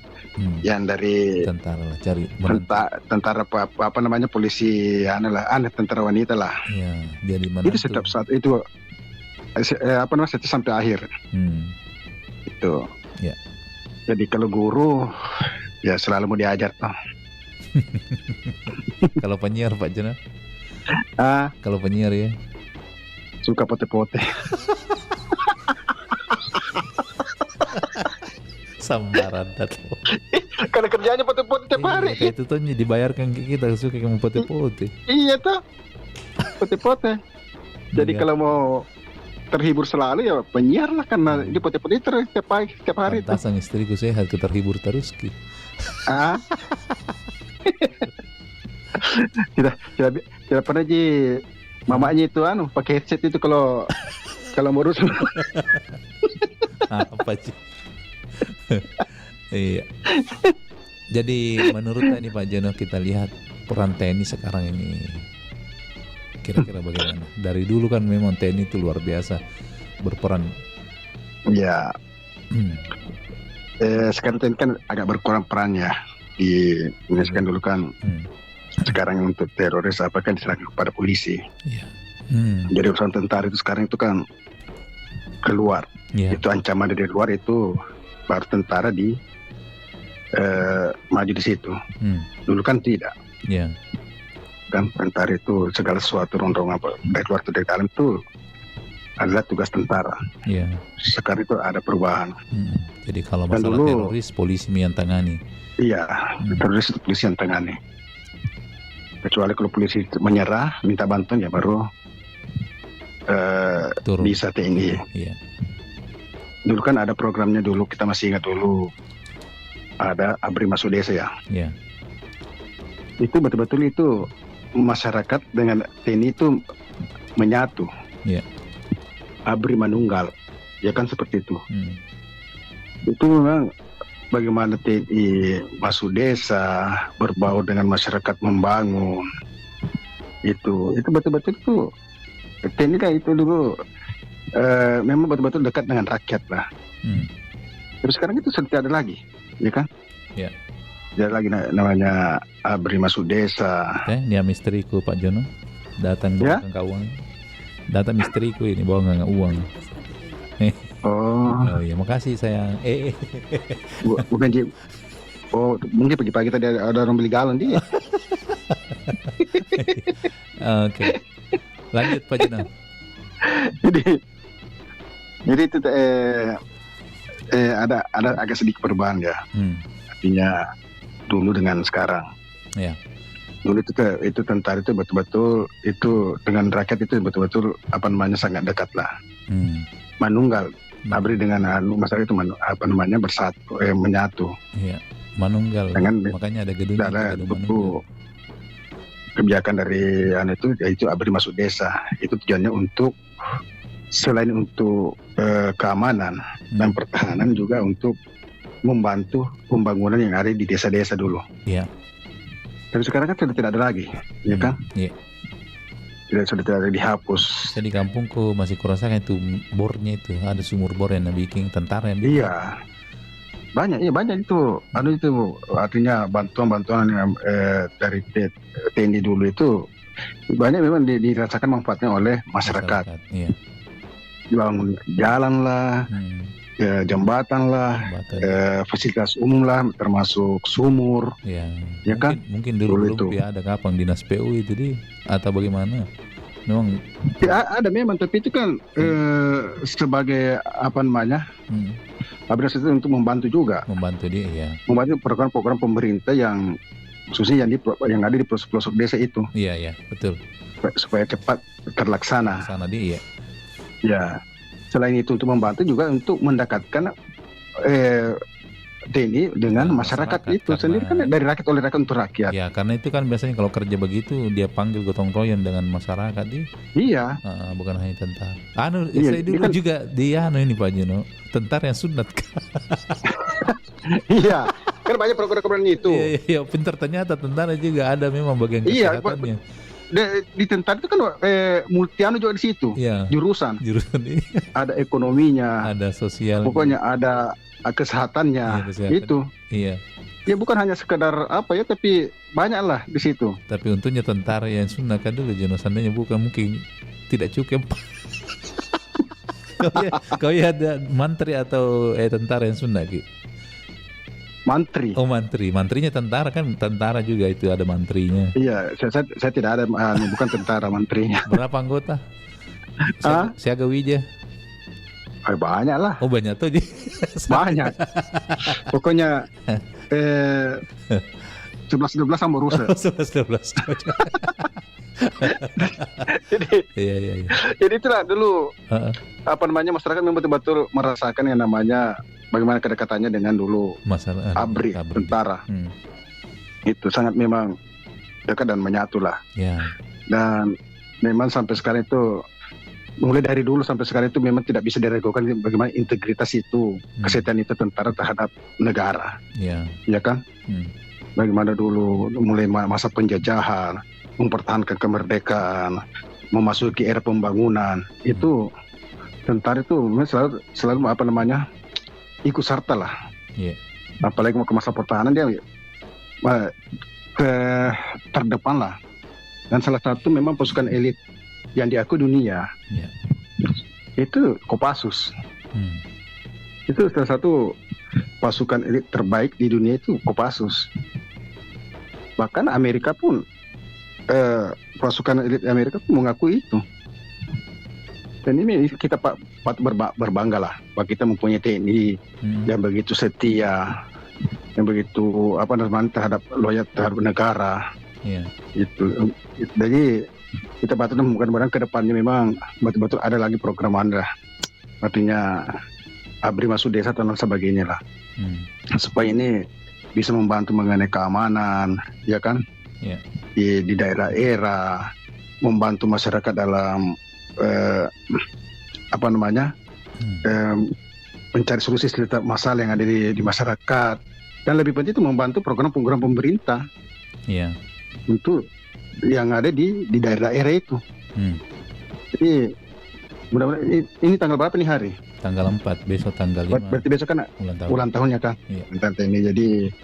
yang dari tentara lah cari tentara apa namanya polisi tentara wanita lah. Iya, jadi mana itu setiap saat itu setia sampai akhir. Itu. Ya. Jadi kalau guru ya selalu mau diajar toh. Kalau penyiar Pak Jono? Kalau penyiar ya suka pote-pote. Sambaran tato. Karena kerjanya pote-pote tiap hari. Kayak itu tuh dibayarkan kita suka kamu pote-pote. Iya tuh. Pote-pote. Jadi kalau mau terhibur selalu ya penyiar lah karena di pote-pote terus tiap hari. Pantasan istriku sehat ke terhibur terus ki. Tidak pernah ji mamanya itu pakai headset itu kalau mau rusuh. Apa sih? Iya. Jadi menurut ini Pak Jono kita lihat peran TNI sekarang ini kira-kira bagaimana? Dari dulu kan memang TNI itu luar biasa berperan. Ya. Sekarang TNI kan agak berkurang perannya di Indonesia dulu kan. Sekarang untuk teroris apa kan diserahkan kepada polisi. Iya. Jadi urusan tentara itu sekarang itu kan keluar. Itu ancaman dari luar itu baru tentara maju di situ. Dulu kan tidak. Kan tentara itu segala sesuatu rondong apa baik luar atau dari dalam itu adalah tugas tentara. Sekarang itu ada perubahan. Jadi kalau masalah teroris polisi yang tangani. Iya, teroris itu polisi yang tangani. Kecuali kalau polisi menyerah minta bantuan ya baru bisa TNI. Dulu kan ada programnya dulu, kita masih ingat dulu ada ABRI Masuk Desa ya. Itu betul-betul itu masyarakat dengan TNI itu menyatu. ABRI Manunggal, ya kan seperti itu. Itu memang bagaimana TNI masuk desa, berbaur dengan masyarakat, membangun. Itu betul-betul itu TNI kan itu dulu memang betul-betul dekat dengan rakyat lah. Tapi sekarang itu sudah tidak ada lagi, ya kan? Tidak lagi namanya ABRI Masuk Desa. Ini istriku Pak Jono datang bawa uang. Datang istriku ini bawa nggak uang. Oh iya, makasih sayang. Oh, mungkin pagi-pagi tadi ada orang beli galon dia. Oke. Lanjut Pak Jenal. Jadi itu ada agak sedikit perubahan ya. Artinya dulu dengan sekarang. Ya. Dulu itu tentara itu betul-betul itu dengan rakyat itu betul-betul sangat dekat lah. Manunggal. Abri dengan masyarakat itu bersatu, menyatu. Iya. Manunggal. Makanya ada gedung. Ada buku kebijakan dari itu abri masuk desa. Itu tujuannya untuk selain untuk keamanan dan pertahanan juga untuk membantu pembangunan yang ada di desa-desa dulu. Iya. Tapi sekarang kan sudah tidak ada lagi, ya kan? Iya. Sudah tidak ada, dihapus. Saya di kampungku masih kurasakan itu bornya itu ada sumur bor yang bikin tentara yang bikin. Iya. Banyak itu. Itu artinya bantuan-bantuan yang dari TNI dulu itu banyak memang dirasakan manfaatnya oleh masyarakat. Iya. Bangun jalan lah, jembatan lah, fasilitas umum lah, termasuk sumur. Ya kan? Mungkin dulu itu ada kapan dinas PU itu atau bagaimana? Memang ada memang, tapi itu kan sebagai Abras itu untuk membantu juga. Membantu dia, ya. Membantu program-program pemerintah yang khususnya yang ada di pelosok-pelosok desa itu. Iya, betul. Supaya cepat terlaksana. Dia, ya. Ya. Selain itu untuk membantu juga untuk mendekatkan TNI dengan masyarakat itu sendiri kan dari rakyat oleh rakyat untuk rakyat. Ya, karena itu kan biasanya kalau kerja begitu dia panggil gotong royong dengan masyarakat Iya. Bukan hanya tentara. Saya dulu juga ini Pak Juno, tentara yang sunat. Iya, kan banyak program-program itu. Iya, pintar ternyata tentara juga ada memang bagian kesehatannya. Di tentara itu kan multiano juga di situ. Iya. Jurusan ini. Ada ekonominya, ada sosial. Pokoknya ada kesehatannya. Itu. Iya. Ya bukan hanya sekedar tapi banyaklah di situ. Tapi untungnya tentara yang sunnah kan dulu seandainya bukan mungkin tidak cukup. Kau ya ada mantri atau tentara yang sunnah Ki? Mantri. Oh, mantrinya tentara kan, tentara juga itu ada mantrinya. Iya, saya tidak ada bukan tentara mantrinya. Berapa anggota? Siaga Wija. Banyak lah. Oh, banyak tuh. Banyak. Pokoknya 11-12 sama rusak. 11-12. Jadi itulah dulu masyarakat memang betul-betul merasakan yang namanya bagaimana kedekatannya dengan dulu masalah ABRI. Tentara. Itu sangat memang dekat dan menyatu lah. Dan memang sampai sekarang itu mulai dari dulu sampai sekarang itu memang tidak bisa diragukan bagaimana integritas itu, kesetiaan itu tentara terhadap negara. Ya kan? Bagaimana dulu mulai masa penjajahan, mempertahankan kemerdekaan, memasuki era pembangunan, itu tentara itu selalu ikut serta lah. Apalagi mau ke masa pertahanan dia terdepan lah. Dan salah satu memang pasukan elit yang diakui dunia itu Kopassus. Itu salah satu pasukan elit terbaik di dunia itu Kopassus. Bahkan Amerika pun pasukan elit Amerika pun mengakui itu. Dan ini kita patut berbangga lah bahwa kita mempunyai TNI yang begitu setia, yang begitu terhadap loyal terhadap negara. Itu. Jadi kita patut mudah-mudahan ke depannya memang betul-betul ada lagi program Anda. Artinya ABRI masuk desa dan sebagainya lah. Supaya ini bisa membantu mengenai keamanan, ya kan? Di daerah-daerah, membantu masyarakat dalam mencari solusi setiap masalah yang ada di masyarakat, dan lebih penting itu membantu program-program pemerintah untuk yang ada di daerah-daerah itu. Jadi mudah-mudahan ini tanggal berapa nih hari? Tanggal 4, besok tanggal 5. Berarti besok kan ulang tahunnya kan? TNI. Jadi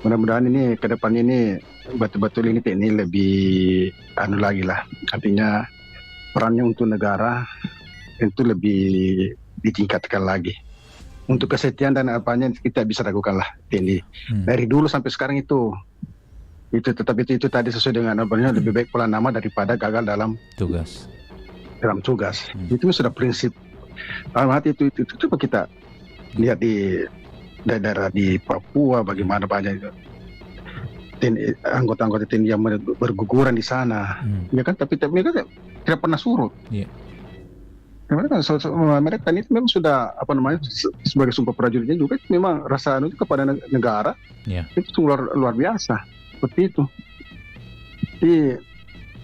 mudah-mudahan ini ke depan ini betul-betul ini TNI lebih lagi lah. Artinya perannya untuk negara itu lebih ditingkatkan lagi. untuk kesetiaan dan apanya kita bisa ragukan lah TNI. Dari dulu sampai sekarang itu tetapi itu tadi sesuai dengan apanya lebih baik pulang nama daripada gagal dalam tugas. Itu sudah prinsip. Hati itu coba kita lihat di daerah di Papua bagaimana banyak anggota-anggota TNI yang berguguran di sana, ya kan? Tapi mereka tidak pernah surut. Mereka ini memang sudah sebagai sumpah prajuritnya juga memang rasa itu kepada negara itu luar biasa seperti itu. Jadi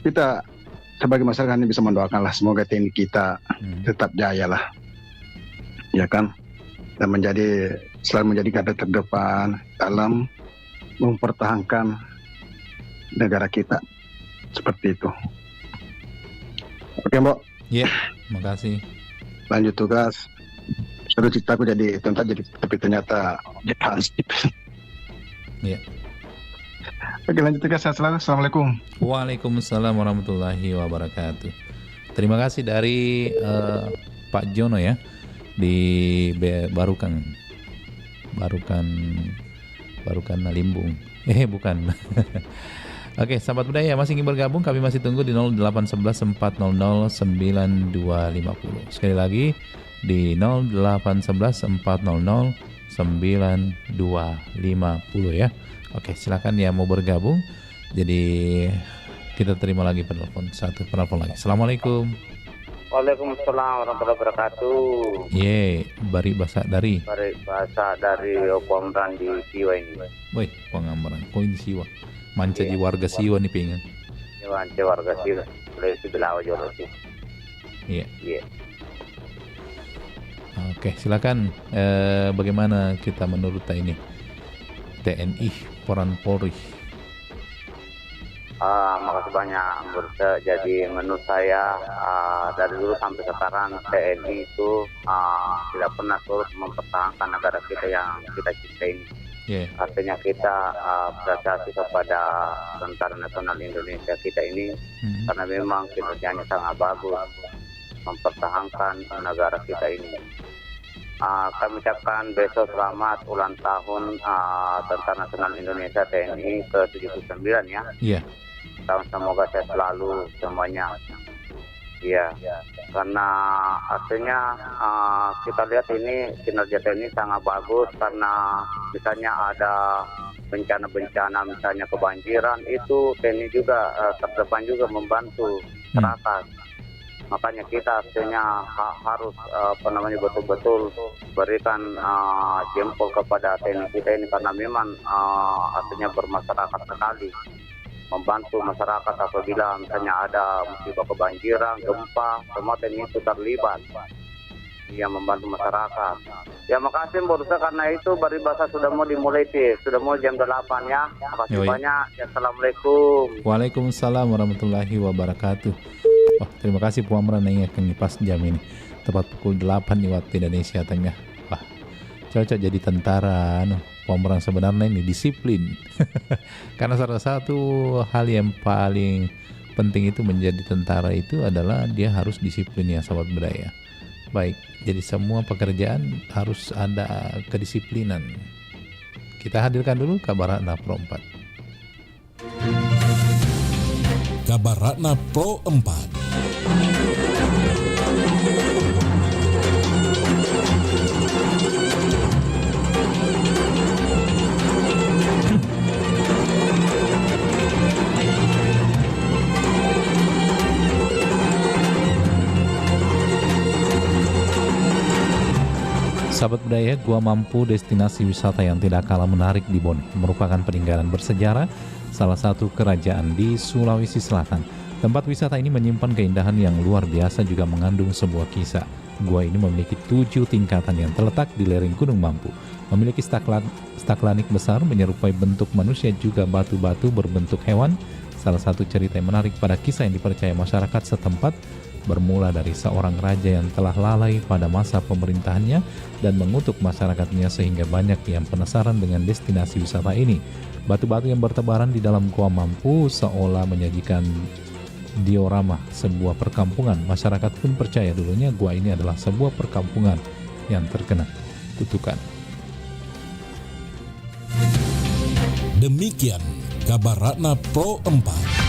kita sebagai masyarakat ini bisa mendoakanlah semoga TNI kita tetap jaya lah, ya kan, dan selalu menjadi garda terdepan dalam mempertahankan negara kita seperti itu. Oke, Mbok. Iya, makasih. Lanjut tugas. Seru ceritaku jadi tentang tapi ternyata jadi hansip. Iya. Oke, lanjut tugas. Assalamualaikum. Waalaikumsalam warahmatullahi wabarakatuh. Terima kasih dari Pak Jono ya di Barukan Limbung. Bukan. Oke, sahabat budaya masih ingin bergabung, kami masih tunggu di 0811 400 9250. Sekali lagi di 0811 400 9250 ya. Oke, silakan ya mau bergabung. Jadi kita terima lagi penelpon. Satu penelpon lagi. Assalamualaikum. Waalaikumsalam warahmatullahi wabarakatuh. Bari bahasa dari Pomran di Siwa ini. Woi, Pangambaran. Koin Siwa. Manca di warga Siwa nih pengen. Manca warga Siwa. Boleh sebelah Jolo sih. Iya. Oke, silakan. Bagaimana kita menurut ini TNI peran Polri? Makasih banyak Bursa. Jadi menurut saya dari dulu sampai sekarang TNI itu tidak pernah turut mempertahankan negara kita yang kita cintai ini. Artinya kita apresiasi kepada Tentara Nasional Indonesia kita ini karena memang kinerjanya sangat bagus mempertahankan negara kita ini. Kami ucapkan besok selamat ulang tahun Tentara Nasional Indonesia TNI ke-79 ya. Iya. Semoga sehat selalu semuanya. Iya. Karena artinya kita lihat ini kinerja TNI sangat bagus karena misalnya ada bencana-bencana misalnya kebanjiran itu TNI juga terdepan juga membantu masyarakat. Makanya kita artinya harus betul-betul berikan jempol kepada TNI kita ini karena memang artinya bermasyarakat sekali, membantu masyarakat apabila misalnya ada musibah kebanjiran, gempa, semua TNI itu terlibat. Ia membantu masyarakat. Ya makasih Mbak Rusa karena itu Bari Bahasa sudah mau dimulai sudah mau jam 8 ya. Makasih banyak. Ya, Assalamualaikum. Waalaikumsalam warahmatullahi wabarakatuh. Terima kasih Puan Amran ingatkan pas jam ini. Tepat pukul 8 di waktu Indonesia Tengah. Wah, cocok jadi tentara. Puan Amran sebenarnya ini disiplin. Karena salah satu hal yang paling penting itu menjadi tentara itu adalah dia harus disiplin ya sahabat budaya. Baik, jadi semua pekerjaan harus ada kedisiplinan. Kita hadirkan dulu kabar Ratna Pro 4. Kabar Ratna Pro 4. Sahabat budaya, Gua Mampu destinasi wisata yang tidak kalah menarik di Bone merupakan peninggalan bersejarah salah satu kerajaan di Sulawesi Selatan. Tempat wisata ini menyimpan keindahan yang luar biasa juga mengandung sebuah kisah. Gua ini memiliki 7 tingkatan yang terletak di lereng Gunung Mampu. Memiliki staklanik besar menyerupai bentuk manusia juga batu-batu berbentuk hewan. Salah satu cerita yang menarik pada kisah yang dipercaya masyarakat setempat bermula dari seorang raja yang telah lalai pada masa pemerintahannya dan mengutuk masyarakatnya sehingga banyak yang penasaran dengan destinasi wisata ini. Batu-batu yang bertebaran di dalam Gua Mampu seolah menyajikan diorama sebuah perkampungan. Masyarakat pun percaya dulunya gua ini adalah sebuah perkampungan yang terkenal. kutukan. Demikian kabar Ratna Pro 4.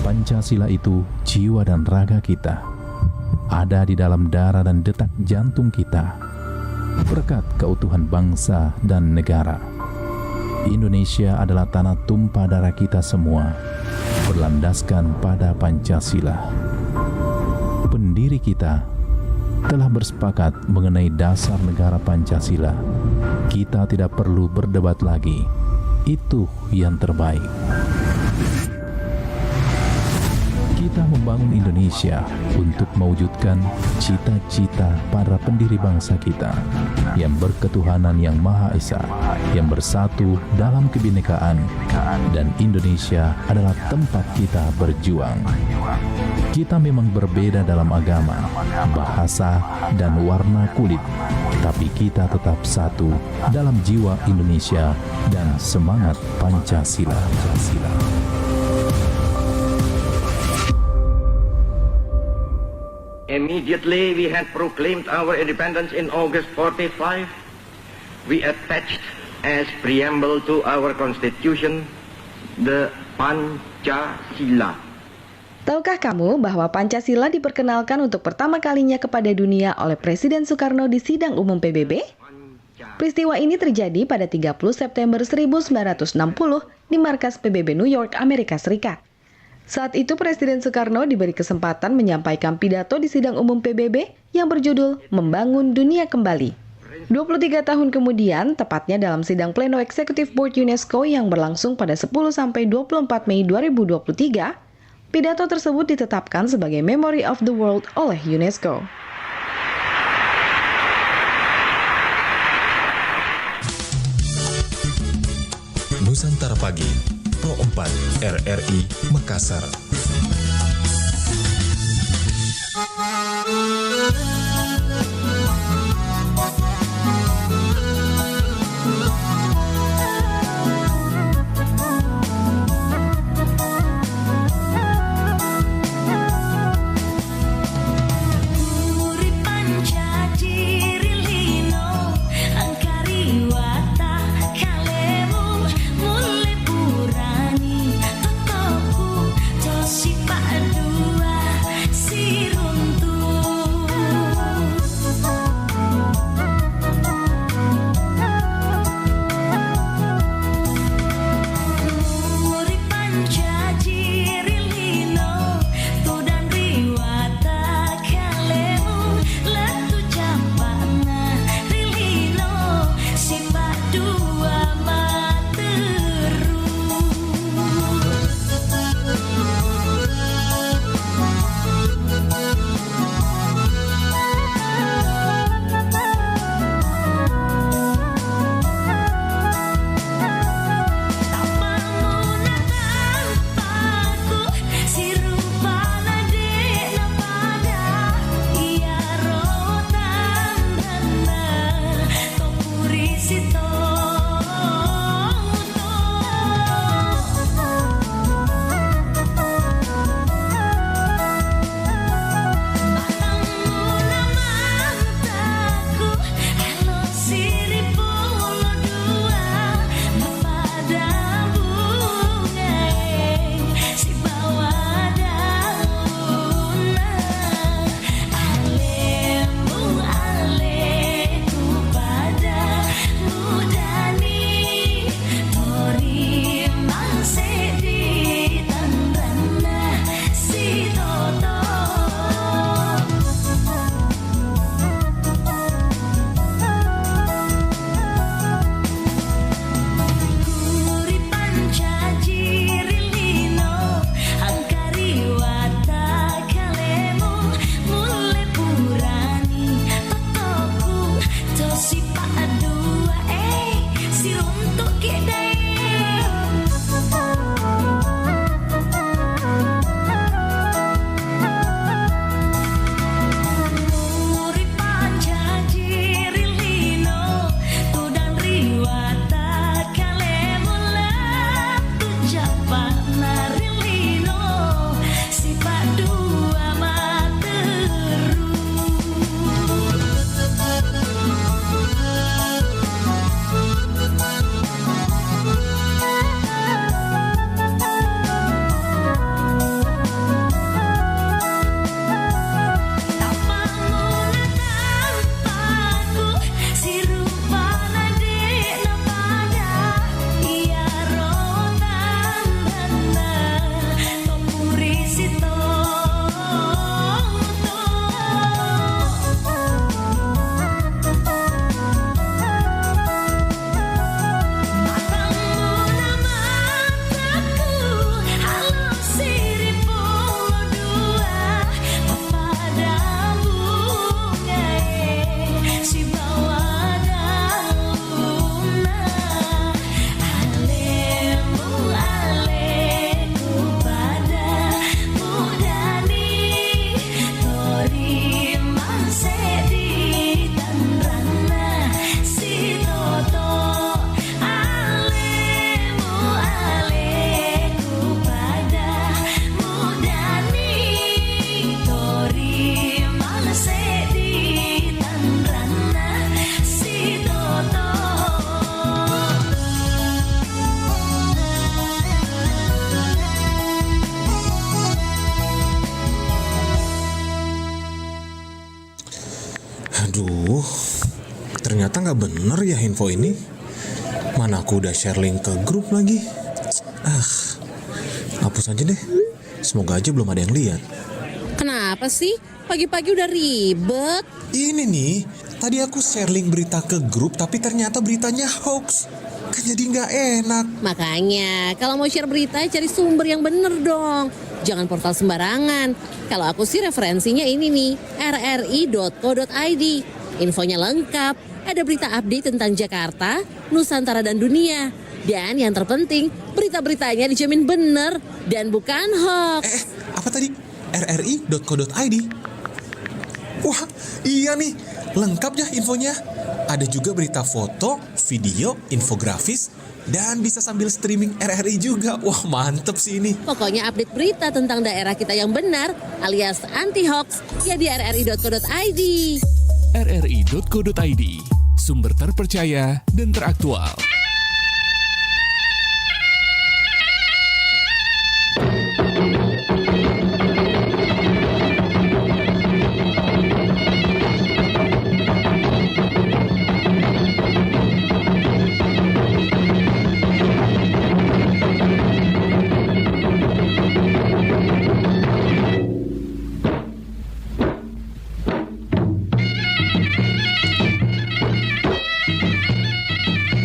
Pancasila itu jiwa dan raga kita, ada di dalam darah dan detak jantung kita, berkat keutuhan bangsa dan negara. Indonesia adalah tanah tumpah darah kita semua, berlandaskan pada Pancasila. Pendiri kita telah bersepakat mengenai dasar negara Pancasila. Kita tidak perlu berdebat lagi, itu yang terbaik. Kita membangun Indonesia untuk mewujudkan cita-cita para pendiri bangsa kita yang berketuhanan yang Maha Esa, yang bersatu dalam kebinekaan, dan Indonesia adalah tempat kita berjuang. Kita memang berbeda dalam agama, bahasa, dan warna kulit, tapi kita tetap satu dalam jiwa Indonesia dan semangat Pancasila. Immediately we had proclaimed our independence in August 45. We attached as preamble to our constitution the Pancasila. Tahukah kamu bahwa Pancasila diperkenalkan untuk pertama kalinya kepada dunia oleh Presiden Soekarno di sidang umum PBB? Peristiwa ini terjadi pada 30 September 1960 di markas PBB New York, Amerika Serikat. Saat itu Presiden Soekarno diberi kesempatan menyampaikan pidato di sidang umum PBB yang berjudul Membangun Dunia Kembali. 23 tahun kemudian, tepatnya dalam sidang pleno Executive Board UNESCO yang berlangsung pada 10-24 Mei 2023, pidato tersebut ditetapkan sebagai Memory of the World oleh UNESCO. Nusantara Pagi Pro 4 RRI Makassar. nggak bener ya info ini? Mana aku udah share link ke grup lagi. Hapus aja deh. Semoga aja belum ada yang lihat. Kenapa sih? Pagi-pagi udah ribet. Ini nih, tadi aku share link berita ke grup tapi ternyata beritanya hoax. Kan jadi nggak enak. Makanya, kalau mau share berita cari sumber yang bener dong. Jangan portal sembarangan. Kalau aku sih referensinya ini nih, rri.co.id. Infonya lengkap, ada berita update tentang Jakarta, Nusantara dan dunia. Dan yang terpenting, berita-beritanya dijamin bener dan bukan hoax. Apa tadi? rri.co.id. Wah, iya nih, lengkap ya infonya. Ada juga berita foto, video, infografis, dan bisa sambil streaming RRI juga. Wah, mantep sih ini. Pokoknya update berita tentang daerah kita yang benar alias anti-hoax ya di rri.co.id. rri.co.id, sumber terpercaya dan teraktual.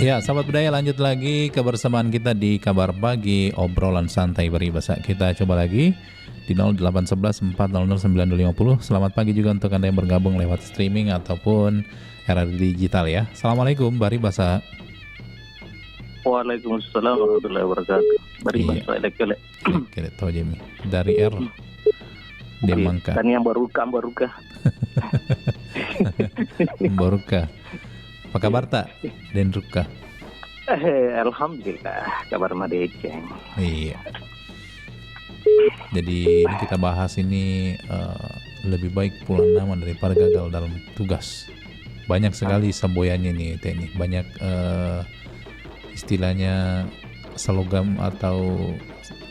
Ya, sahabat budaya, lanjut lagi kebersamaan kita di Kabar Pagi, obrolan santai beribasa. Kita coba lagi di 0811 400 9250. Selamat pagi juga untuk Anda yang bergabung lewat streaming ataupun RRI digital ya. Assalamualaikum Baribasa. Waalaikumsalam warahmatullahi wabarakatuh. Baribasa elekele. Elekele tahu Jemi. Dari R Demangka. Dan yang barukah. Baruka. Apa kabar tak? Den Ruka. Alhamdulillah, kabar madeceng. Iya. Jadi kita bahas ini lebih baik pulang aman daripada gagal dalam tugas. Banyak sekali semboyannya nih TNI. Banyak istilahnya slogan atau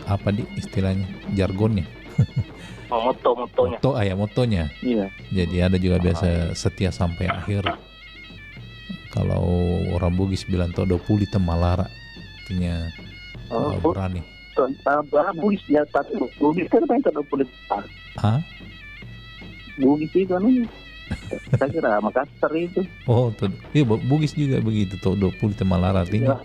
apa di istilahnya jargonnya. Motonya. Motonya. Iya. Jadi ada juga biasa setia sampai akhir. Kalau orang Bugis bilang todo puli temalara, artinya berani. Bugis ya, tapi Bugis kan main todo puli. Hah? Bugis itu anu. Saya kira Makassar itu. Oh, iya Bugis juga begitu, todo puli temalara artinya.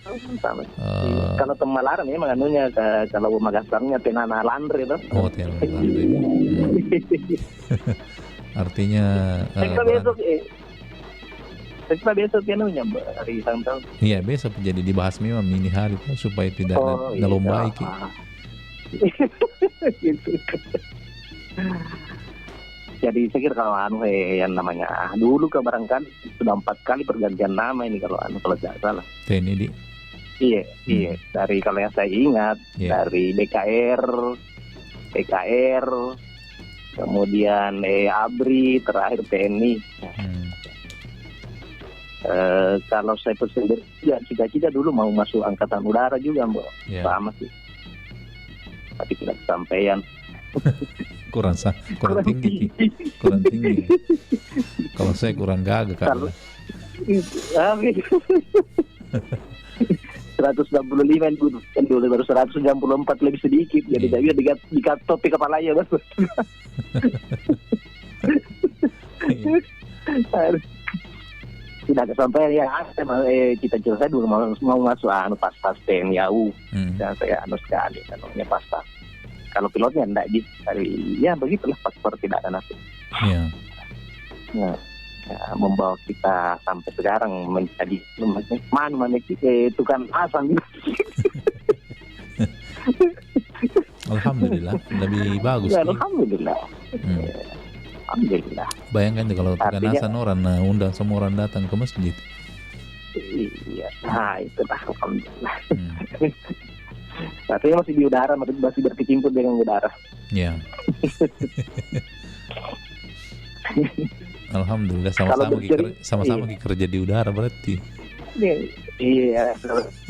Kalau temalara memang anunya, kalau Makassarnya tenana landre itu. Oh, tenana landre. Artinya. Kita besok anunya hari tahun. Iya, besok jadi dibahas memang mini hari itu supaya tidak ngelombai. Gitu. Jadi saya kira kalau yang namanya dulu barangkali sudah 4 kali pergantian nama ini kalau tidak salah. TNI di. Iya. Dari kalau yang saya ingat dari BKR, kemudian ABRI, terakhir TNI. Kalau saya sendiri ya cita-cita dulu mau masuk angkatan udara juga sama sih, tapi tidak kesampaian. kurang tinggi. Kalau saya kurang gagah kalau 165 kan dulu baru 194 lebih sedikit, jadi saya dikat topi kepalanya bos. Tidak kesampaian ya, cita-cita saya dulu mau masuk pas TNI AU, dan saya sekali kanonnya pas. Kalau pilotnya enggak ya begitulah, paspor tidak ada nasib. Iya. Ya, membawa kita sampai sekarang menjadi tukang asam. Alhamdulillah, lebih bagus. Ya, alhamdulillah. Alhamdulillah. Bayangkan deh kalau keganasan orang undang semua orang datang ke masjid. Iya, itulah alhamdulillah. Tapi masih di udara, masih berkecimpung dengan udara. Iya. Alhamdulillah sama-sama kerja di udara berarti. Iya,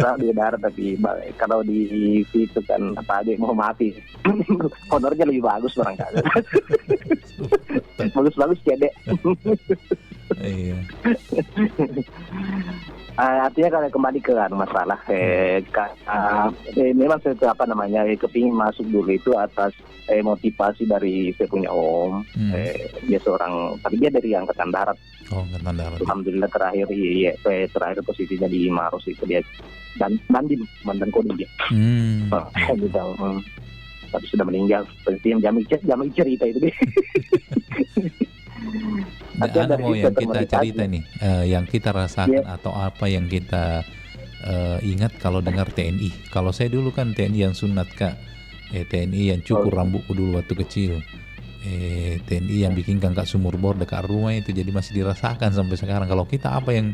kalau di udara, tapi kalau di situ kan adik mau mati. Honornya lebih bagus barangkali. Bagus-bagus ya, Dek. Iya. Artinya kalau kembali ke masalah memang saya kepingin masuk dulu itu atas motivasi dari saya punya om. Dia seorang, tapi dia dari angkatan darat. Oh, angkatan darat. Alhamdulillah terakhir posisinya di Maros itu dia dan mantan kodim dia. Tapi sudah meninggal. Seperti yang jamin cerita itu dia. Mau yang kita cerita nih, yang kita rasakan atau apa yang kita ingat kalau dengar TNI. Kalau saya dulu kan TNI yang sunat Kak, TNI yang cukur rambutku dulu waktu kecil, TNI yang bikin kakak sumur bor dekat rumah itu, jadi masih dirasakan sampai sekarang. Kalau kita apa yang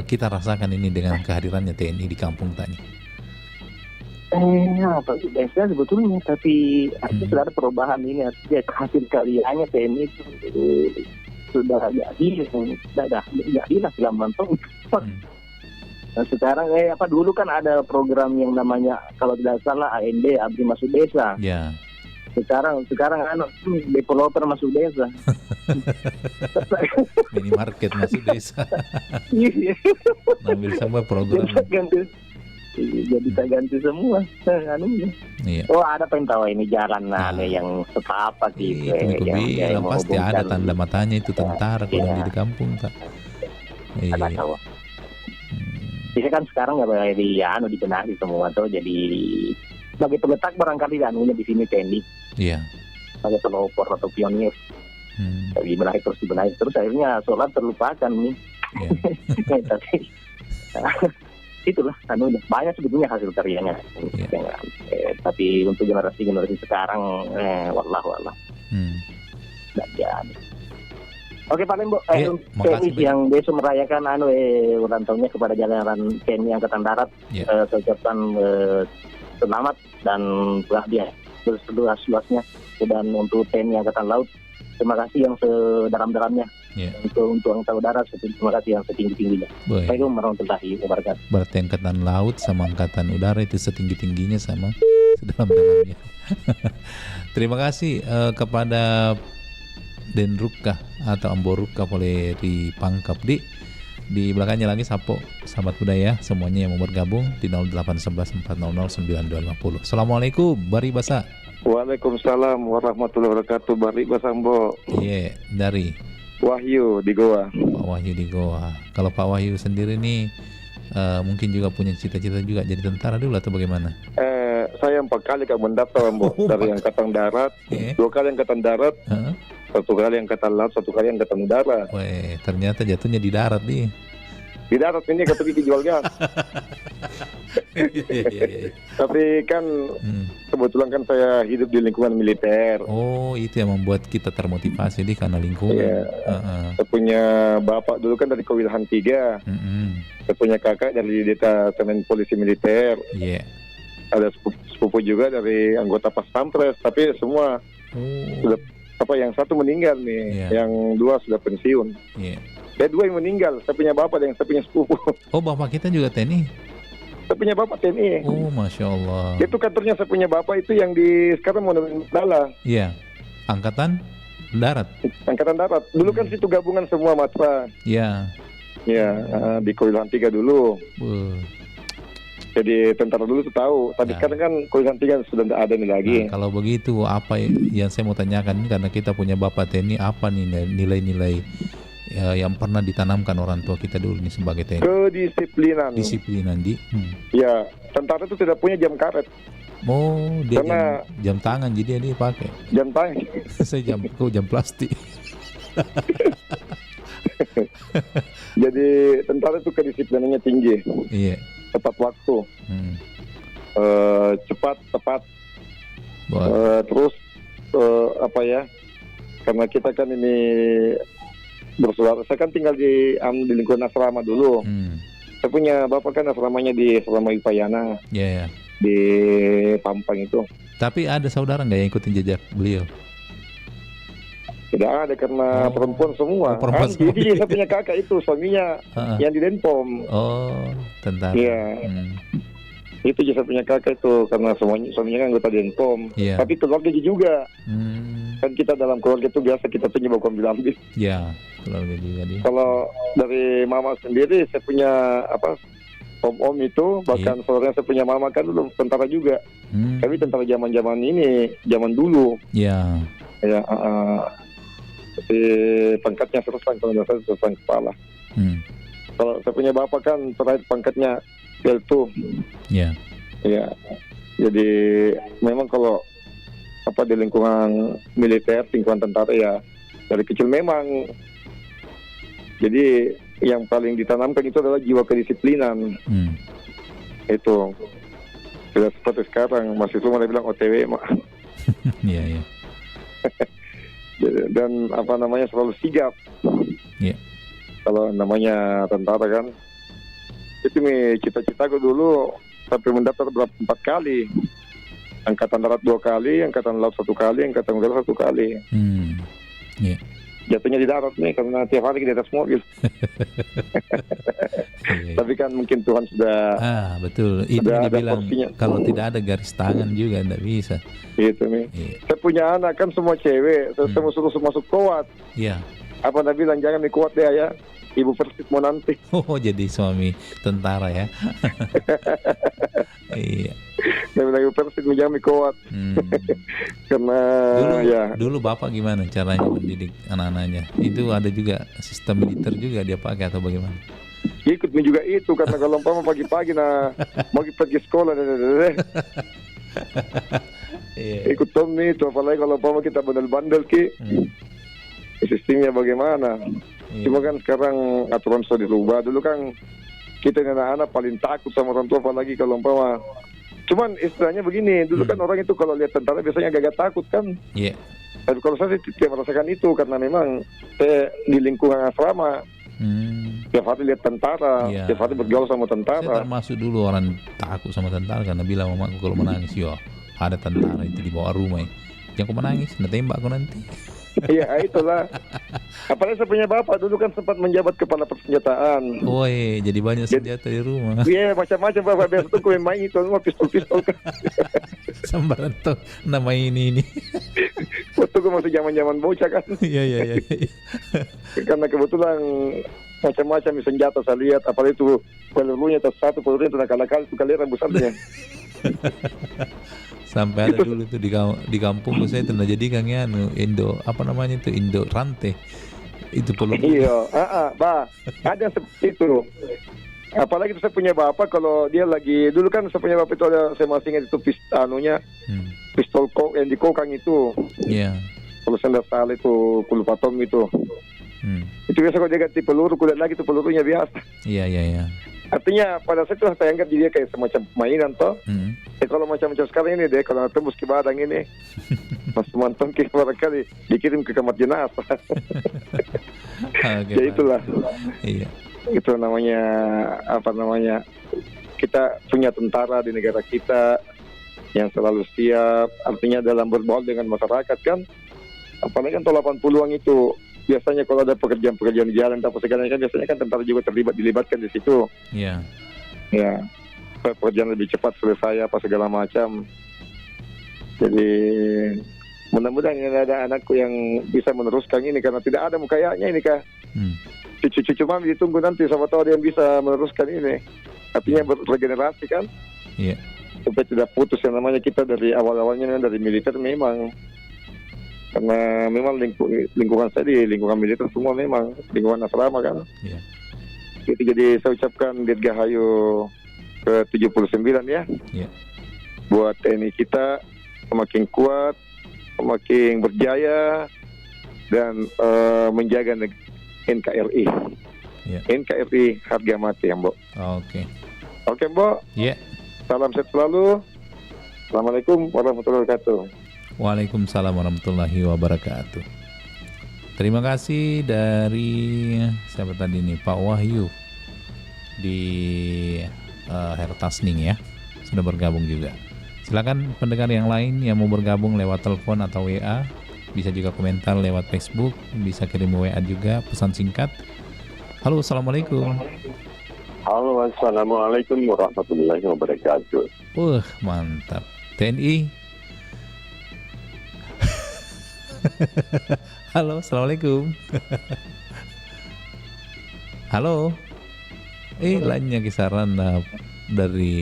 kita rasakan ini dengan kehadirannya TNI di kampung tani? Biasanya sebetulnya, tapi sudah ada perubahan ini. Hasil karyanya TNI itu sudah jadi, jadilah film mantong. Nah, sekarang dulu kan ada program yang namanya kalau tidak salah AND, Abdi Masuk Desa. Ya. Sekarang developer masuk desa. Minimarket masuk desa. Ambil sama program. Jadi tak ganti semua anunya. Iya. Oh, ada pentawa ini jalan yang setapak gitu. Yang pasti ada tanda matanya itu tentara kalau di kampung tak. Ada tahu. Bisa kan sekarang nggak dibenahi semua tuh, jadi sebagai peletak barangkali anunya di sini TNI. Iya. Sebagai pelopor atau pionir. Dibenahi terus akhirnya sholat terlupakan nih. Iya. Tapi itulah banyak sebetulnya hasil karyanya. Tapi untuk generasi sekarang wallahu a'lam. Tidak jadi. Oke Pak Lembo, TNI yang besok merayakan ulang tahunnya kepada jajaran TNI Angkatan Darat, saya ucapkan selamat dan bahagia seluas-luasnya. Dan untuk TNI Angkatan Laut, terima kasih yang sedalam-dalamnya. Untuk Angkatan Udara, terima kasih yang setinggi-tingginya. Assalamualaikum warahmatullahi wabarakatuh. Berarti Angkatan Laut sama Angkatan Udara itu setinggi-tingginya sama sedalam-dalamnya. Terima kasih kepada Denruka atau Amboruka boleh dipangkap di belakangnya lagi sahabat budaya semuanya yang mau bergabung di 0811 400 9250. Assalamualaikum Bari Basa. Waalaikumsalam warahmatullahi wabarakatuh. Bari Basa Mbo. Iya, dari Wahyu di Goa. Pak Wahyu di Goa. Kalau Pak Wahyu sendiri nih mungkin juga punya cita-cita juga jadi tentara dulu atau bagaimana? Saya 4 kali mendaftar Mbo. Dari Angkatan Darat, 2 kali Angkatan Darat, 1 kali Angkatan Laut, 1 kali Angkatan Udara. Weh, ternyata jatuhnya di darat nih. Di darat ini pergi jual gas. Tapi kan kebetulan kan saya hidup di lingkungan militer. Oh, itu yang membuat kita termotivasi karena lingkungan. Saya punya bapak dulu kan dari Kewilhan 3. Saya punya kakak dari Detasemen Polisi Militer. Ada sepupu juga dari anggota Pas Pampres. Tapi semua sudah yang satu meninggal nih, yang 2 sudah pensiun. Saya 2 yang meninggal. Saya punya bapak dan saya punya sepupu. Oh, bapak kita juga TNI? Saya punya bapak TNI. Oh, Masya Allah. Itu kantornya saya punya bapak itu yang sekarang mau Mandala. Iya. Angkatan Darat. Angkatan Darat. Dulu kan situ gabungan semua Matra. Iya. Iya, di Kewilhan 3 dulu. Jadi tentara dulu tuh tahu. Tapi sekarang kan Kewilhan 3 sudah tidak ada nih lagi. Nah, kalau begitu apa yang saya mau tanyakan karena kita punya bapak TNI, apa nih nilai-nilai yang pernah ditanamkan orang tua kita dulu nih sebagai TNI? Kedisiplinan. Disiplinan Ya, tentara itu tidak punya jam karet. Oh, dia jam tangan jadi dia pakai. Jam tangan. Saya jam plastik. Jadi tentara itu kedisiplinannya tinggi. Iya. Tepat waktu. Cepat, tepat. Terus karena kita kan ini bersaudara. Saya kan tinggal di lingkungan asrama dulu. Saya punya bapak kan asramanya di asrama Wipayana. Iya. Di Pampang itu. Tapi ada saudara nggak yang ikutin jejak beliau? Tidak ada karena perempuan semua. Perempuan semua. Jadi saya punya kakak itu suaminya yang di Denpom. Oh, tentara. Iya. Itu saya punya kakak itu karena suaminya kan anggota Denpom. Tapi keluarga juga. Kan kita dalam keluarga itu biasa kita punya bawa ambil-ambil. Ya, keluarga juga dia. Kalau dari mama sendiri, saya punya om itu, bahkan saudaranya saya punya mama kan dulu tentara juga. Tapi tentara zaman ini, zaman dulu. Ya. Ya, si pangkatnya sersan, kalau nggak salah sersan kepala. Kalau saya punya bapak kan terakhir pangkatnya Peltu. Ya. Ya. Jadi memang kalau di lingkungan militer, lingkungan tentara ya dari kecil memang. Jadi yang paling ditanamkan itu adalah jiwa kedisiplinan. Itu tidak seperti sekarang masih cuma bilang OTW mak. Iya. Dan selalu sigap. Iya. Kalau namanya tentara kan, itu cita-citaku dulu sampai mendaftar 4 kali. Angkatan darat 2 kali, angkatan laut 1 kali, angkatan udara 1 kali. Yeah. Jatuhnya di darat nih karena tiap hari di atas mobil. Tapi kan mungkin Tuhan sudah. Betul. Itu dia bilang kalau tidak ada garis tangan juga tidak bisa. Gitu nih. Saya punya anak kan semua cewek. Saya mau suruh masuk kuat. Iya. Apa Anda bilang jangan kuat deh ya. Ibu Persib mau nanti. Oh, jadi suami tentara ya. Iya. Saya bilang Ibu Persib jangan kuat. Karena dulu Bapak gimana caranya mendidik anak-anaknya? Itu ada juga sistem militer juga dia pakai atau bagaimana? Ikut juga itu karena kalau umpama pagi-pagi mau pergi sekolah ikut Tommy itu, apalagi kalau umpama kita bandel-bandel sistemnya bagaimana? Cuma kan sekarang aturan sudah dirubah. Dulu kan kita anak-anak paling takut sama orang tua, apalagi kalau umpama. Cuman istilahnya begini, dulu kan orang itu kalau lihat tentara biasanya agak takut kan. Iya. Tapi kalau saya tidak merasakan itu karena memang saya di lingkungan asrama. Tiap hari lihat tentara, tiap hari bergaul sama tentara. Saya termasuk dulu orang takut sama tentara karena bilang mamaku kalau menangis, ada tentara itu di bawah rumah. Jangan kau menangis, nanti tembak kau nanti. Iya, itulah. Apalagi saya punya bapak dulu kan sempat menjabat kepala persenjataan. Woi, jadi banyak senjata di rumah. Iya, macam-macam bapak biasa tuh kau main itu semua pistol-pistol kan. Sambaran tuh nama ini. Waktu gue masih zaman-zaman bocah kan. Iya. Karena kebetulan macam-macam senjata saya lihat, apalagi itu pelurunya satu pelurunya itu nakal-nakal itu kali besarnya. Sampai ada dulu tuh di kampung saya itu jadikan Indo rante itu peluru. Iya, ada seperti itu. Apalagi saya punya bapak kalau dia lagi dulu kan saya punya bapak itu ada, saya masih ingat itu pistol yang di kokang itu. Iya. Kalau saya salah itu lupa Tom itu. Itu biasa kalau dia ganti peluru, kulihat lagi itu pelurunya biasa. Iya. Artinya pada saat itu saya anggap dia kayak semacam mainan toh. Kalau macam-macam sekarang ini deh, kalau tembus ke badang ini, Mas Manton barangkali dikirim ke kamar jenazah. Ya itulah. Iya. Itu namanya kita punya tentara di negara kita yang selalu siap. Artinya dalam berbaur dengan masyarakat kan. Apalagi kan tahun 80-an itu biasanya kalau ada pekerjaan-pekerjaan di jalan apa segala kan biasanya kan tentara juga dilibatkan di situ. Iya. Ya, pekerjaan lebih cepat selesai apa segala macam. Jadi mudah-mudahan ada anakku yang bisa meneruskan ini karena tidak ada mukanya ini kah. Cucu-cucu mami ditunggu nanti sama tahu ada yang bisa meneruskan ini. Artinya berregenerasi kan. Iya. Supaya tidak putus yang namanya kita dari awal-awalnya dari militer memang. Karena memang lingkungan saya di lingkungan militer semua memang lingkungan asrama kan. Yeah. Jadi saya ucapkan Dirgahayu ke-79 ya. Yeah. Buat TNI kita semakin kuat, semakin berjaya dan menjaga NKRI. Yeah. NKRI harga mati ya Mbok. Oke. Oke Mbok. Iya. Yeah. Salam sehat selalu. Assalamualaikum warahmatullahi wabarakatuh. Waalaikumsalam warahmatullahi wabarakatuh. Terima kasih dari siapa tadi nih, Pak Wahyu di Hertasning ya, sudah bergabung juga. Silakan pendengar yang lain yang mau bergabung lewat telepon atau WA, bisa juga komentar lewat Facebook, bisa kirim WA juga pesan singkat. Halo, assalamualaikum. Halo, assalamualaikum warahmatullahi wabarakatuh. Mantap. TNI Halo, assalamualaikum. Halo. Lainnya kisaran dari,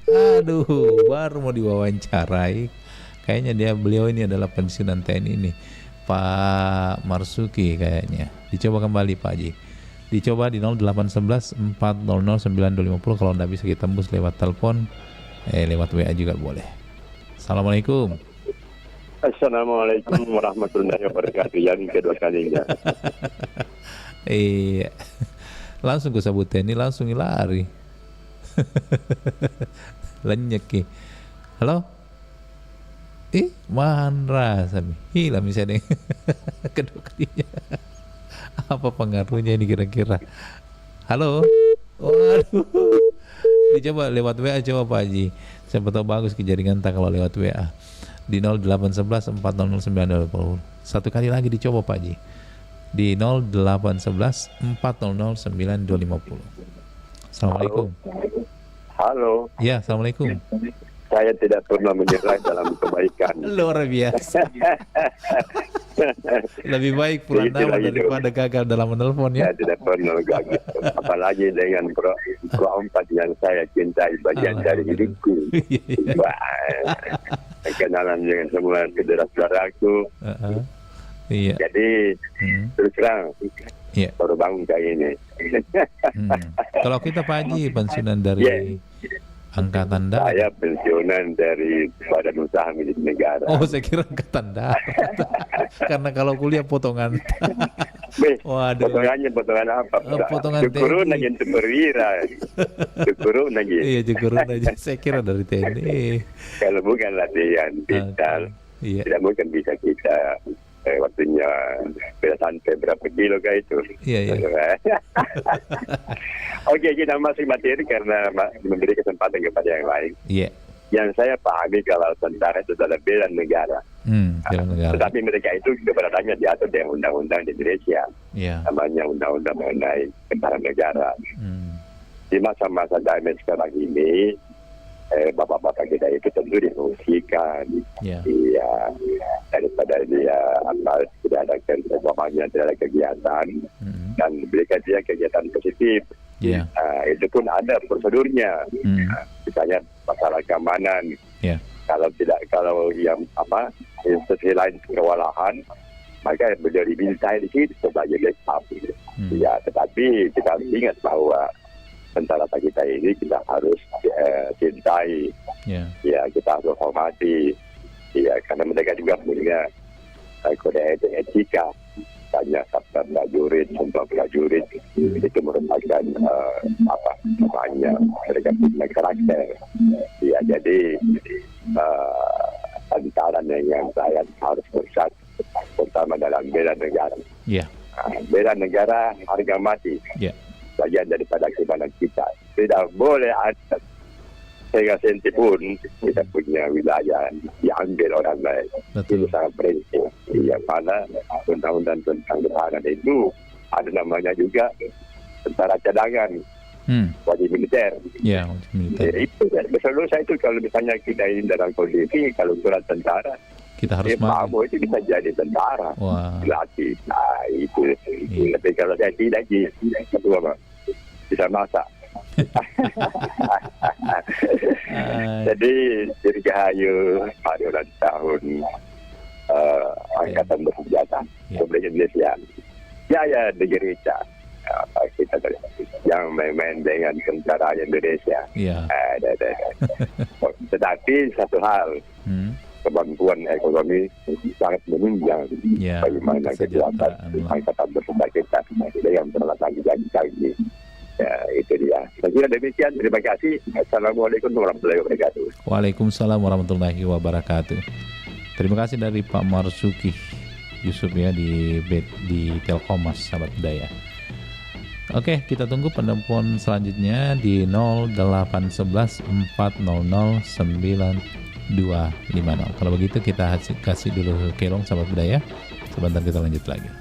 aduh, baru mau diwawancarai. Kayaknya beliau ini adalah pensiunan TNI ini, Pak Marsuki kayaknya. Dicoba kembali Pak Haji. Dicoba di 0811 400 9250. Kalau nggak bisa kita tembus lewat telepon, lewat WA juga boleh. Assalamualaikum. Assalamualaikum warahmatullahi wabarakatuh. Yang kedua kalinya. Iya. Langsung gue sebut TNI, langsung lari. Lenyek. Halo? Manra Sami. Hilang misalnya. Kedua kalinya. Apa pengaruhnya ini kira-kira? Halo? Waduh. Dicoba lewat WA coba Pak Haji. Siapa tahu bagus ke jaringan tak kalau lewat WA. Di 0811 400 9250. Satu kali lagi dicoba Pak Haji. Di 0811 400 9250. Assalamualaikum. Halo. Ya, assalamualaikum. Saya tidak pernah menyerah dalam kebaikan. Luar biasa. Lebih baik pulang nama daripada gagal dalam menelpon ya. Saya tidak pernah gagal. Apalagi dengan keempat yang saya cintai, bagian dari hidupku. Kenalan dengan semua saudara-saudaraku. Iya. Jadi terus terang baru bangun kayak ini. Kalau kita Pak Haji pensiunan dari Angkatan Darat. Saya pensiunan dari Badan Usaha Milik Negara. Oh, saya kira Angkatan Darat. Karena kalau kuliah potongan. Waduh. Potongan apa? Potongan Cukurun aja untuk perwira. Cukurun aja. Iya, cukurun aja. Saya kira dari TNI. Kalau bukan latihan vital, tidak mungkin bisa kita waktunya beda santai berapa kilo kah itu. Iya. Oke, kita masih materi karena memberi kesempatan kepada yang lain. Iya. Yang saya pahami kalau tentara itu adalah bela negara. Bela negara. Tetapi mereka itu keberadaannya diatur dengan undang-undang di Indonesia. Iya. Namanya undang-undang mengenai tentara negara. Di masa-masa damai sekarang ini, bapak-bapak kita itu tentu diungsikan, daripada dia tidak ada tidak ada kegiatan dan berikan dia kegiatan positif. Itu pun ada prosedurnya, misalnya masalah keamanan. Kalau yang institusi lain kewalahan, maka beliau diminta di situ sebagai backup. Tetapi kita harus ingat bahwa tentara kita ini kita harus cintai, kita harus hormati, karena mereka juga punya kode etika. Tanya sabda prajurit, sumpah prajurit itu merupakan mereka punya karakter. Jadi antara yang saya harus bersatu, pertama dalam bela negara. Bela negara harga mati. Bagian daripada keimanan kita. Tidak boleh ada sehingga senti pun kita punya wilayah diambil orang lain. Itu sangat prinsip. Yang mana undang-undang tentang pertahanan itu ada namanya juga tentara cadangan, wajib militer. Wajib militer. Itu selalu saya itu kalau misalnya kita ini dalam kondisi kalau surat tentara, kita harus mampu itu bisa jadi tentara. Latih. Itu. Tapi kalau saya tidak bisa masak. Jadi Dirgahayu hari ulang tahun Angkatan Bersenjata Republik Indonesia. Ya di gereja. Kita yang main-main dengan tentara Indonesia. Tetapi satu hal, kemampuan ekonomi sangat menunjang bagaimana kekuatan Angkatan Bersenjata kita dengan peralatan canggih. Itu dia. Saya kira demikian. Terima kasih. Assalamualaikum warahmatullahi wabarakatuh. Waalaikumsalam warahmatullahi wabarakatuh. Terima kasih dari Pak Marsuki Yusuf ya di Telkomas, sahabat budaya. Oke, kita tunggu penelpon selanjutnya di 0811 400 9250. Kalau begitu kita kasih dulu kelong, sahabat budaya. Sebentar kita lanjut lagi.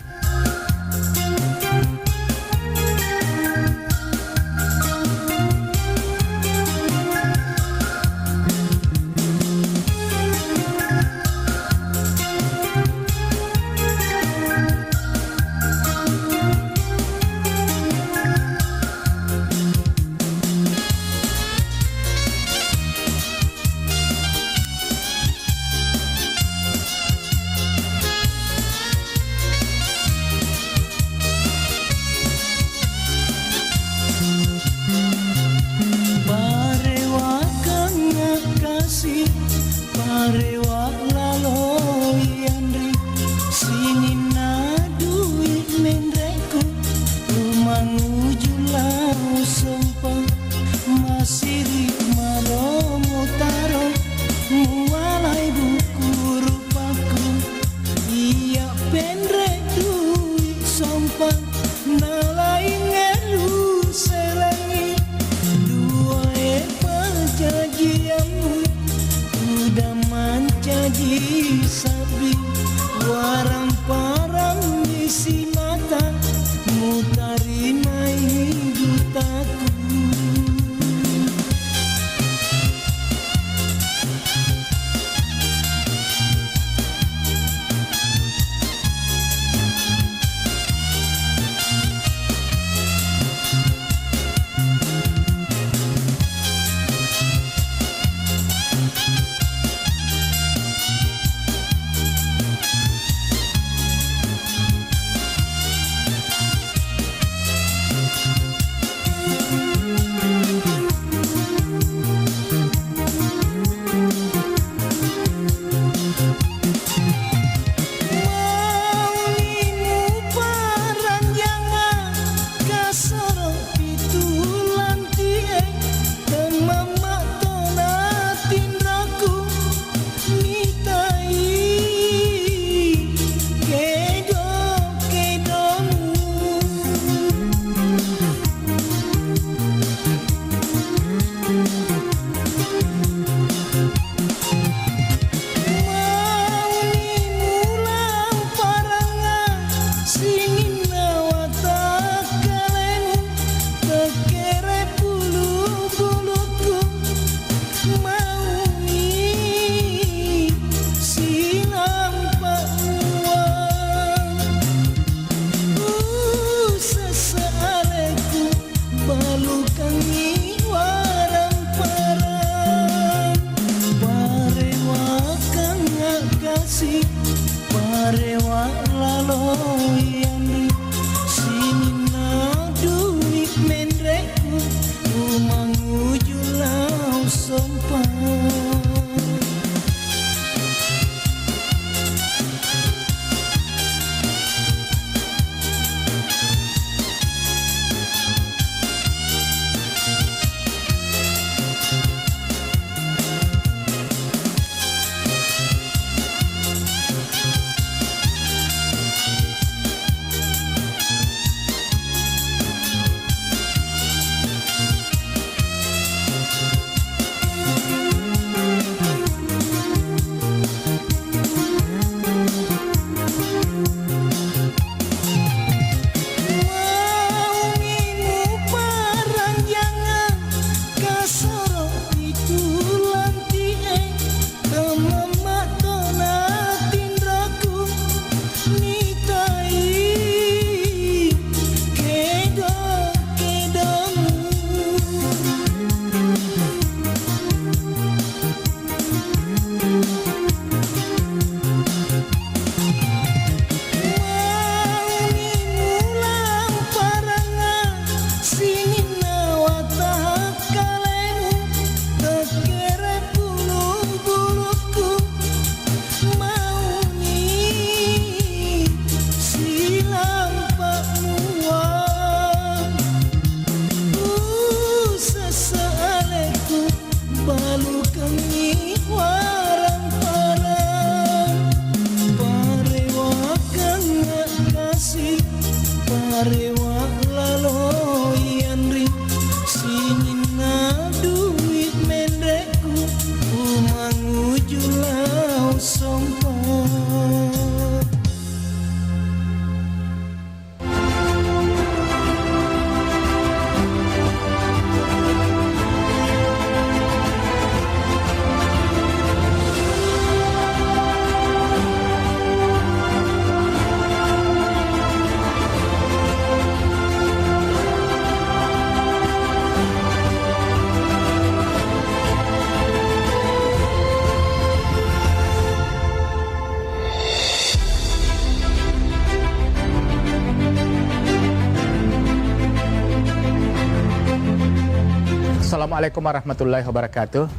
Assalamualaikum warahmatullahi wabarakatuh.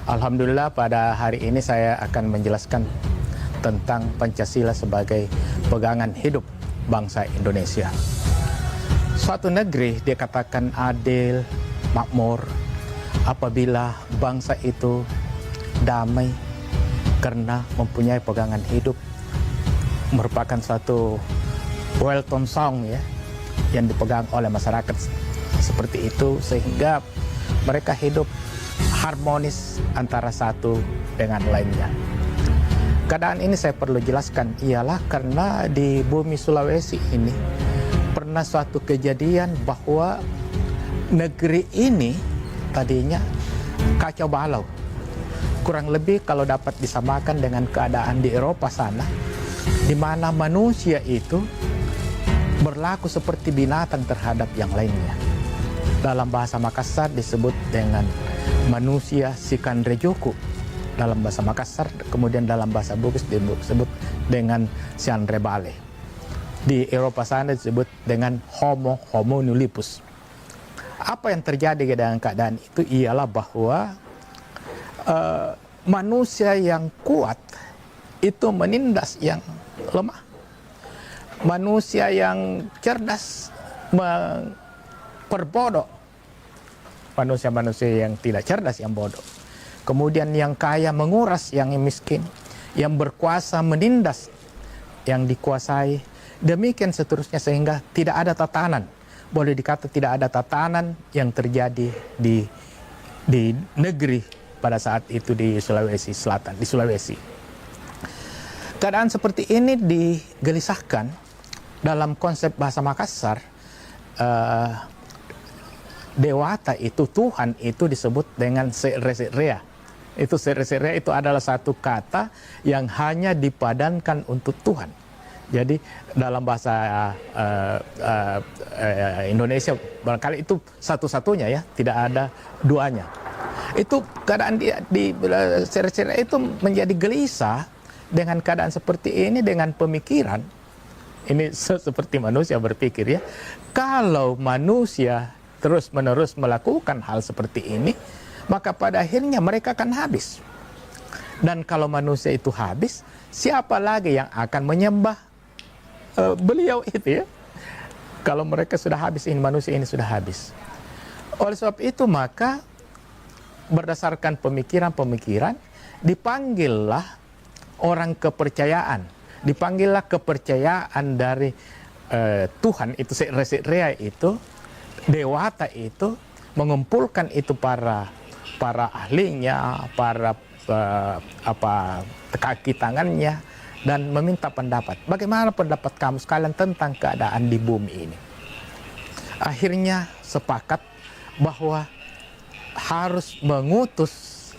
Alhamdulillah pada hari ini saya akan menjelaskan tentang Pancasila sebagai pegangan hidup bangsa Indonesia. Suatu negeri dikatakan adil, makmur apabila bangsa itu damai karena mempunyai pegangan hidup, merupakan suatu well-tone song ya yang dipegang oleh masyarakat seperti itu, sehingga mereka hidup harmonis antara satu dengan lainnya. Keadaan ini saya perlu jelaskan ialah karena di bumi Sulawesi ini pernah suatu kejadian bahwa negeri ini tadinya kacau balau. Kurang lebih kalau dapat disamakan dengan keadaan di Eropa sana, di mana manusia itu berlaku seperti binatang terhadap yang lainnya. Dalam bahasa Makassar disebut dengan manusia Sikanrejoku dalam bahasa Makassar, kemudian dalam bahasa Bugis disebut dengan Sianrebale. Di Eropa sana disebut dengan Homo homunculus. Apa yang terjadi dengan keadaan itu ialah bahwa manusia yang kuat itu menindas yang lemah. Manusia yang cerdas memperbodoh manusia-manusia yang tidak cerdas, yang bodoh. Kemudian yang kaya menguras yang miskin, yang berkuasa menindas yang dikuasai, demikian seterusnya, sehingga tidak ada tatanan. Boleh dikata tidak ada tatanan yang terjadi di negeri pada saat itu di Sulawesi Selatan, di Sulawesi. Keadaan seperti ini digelisahkan dalam konsep bahasa Makassar. Dewata itu, Tuhan itu disebut dengan Se'Rea. Itu Se'Rea itu adalah satu kata yang hanya dipadankan untuk Tuhan. Jadi dalam bahasa Indonesia barangkali itu satu-satunya ya, tidak ada duanya. Itu keadaan di Se'Rea itu menjadi gelisah dengan keadaan seperti ini, dengan pemikiran. Ini seperti manusia berpikir ya. Kalau manusia terus-menerus melakukan hal seperti ini, maka pada akhirnya mereka akan habis. Dan kalau manusia itu habis, siapa lagi yang akan menyembah beliau itu ya? Kalau mereka sudah habis, ini manusia ini sudah habis. Oleh sebab itu maka berdasarkan pemikiran-pemikiran, dipanggillah orang kepercayaan, dipanggillah kepercayaan dari Tuhan itu, Se'Rea itu, Dewata itu, mengumpulkan itu para ahlinya, para kaki tangannya, dan meminta pendapat. Bagaimana pendapat kamu sekalian tentang keadaan di bumi ini? Akhirnya sepakat bahwa harus mengutus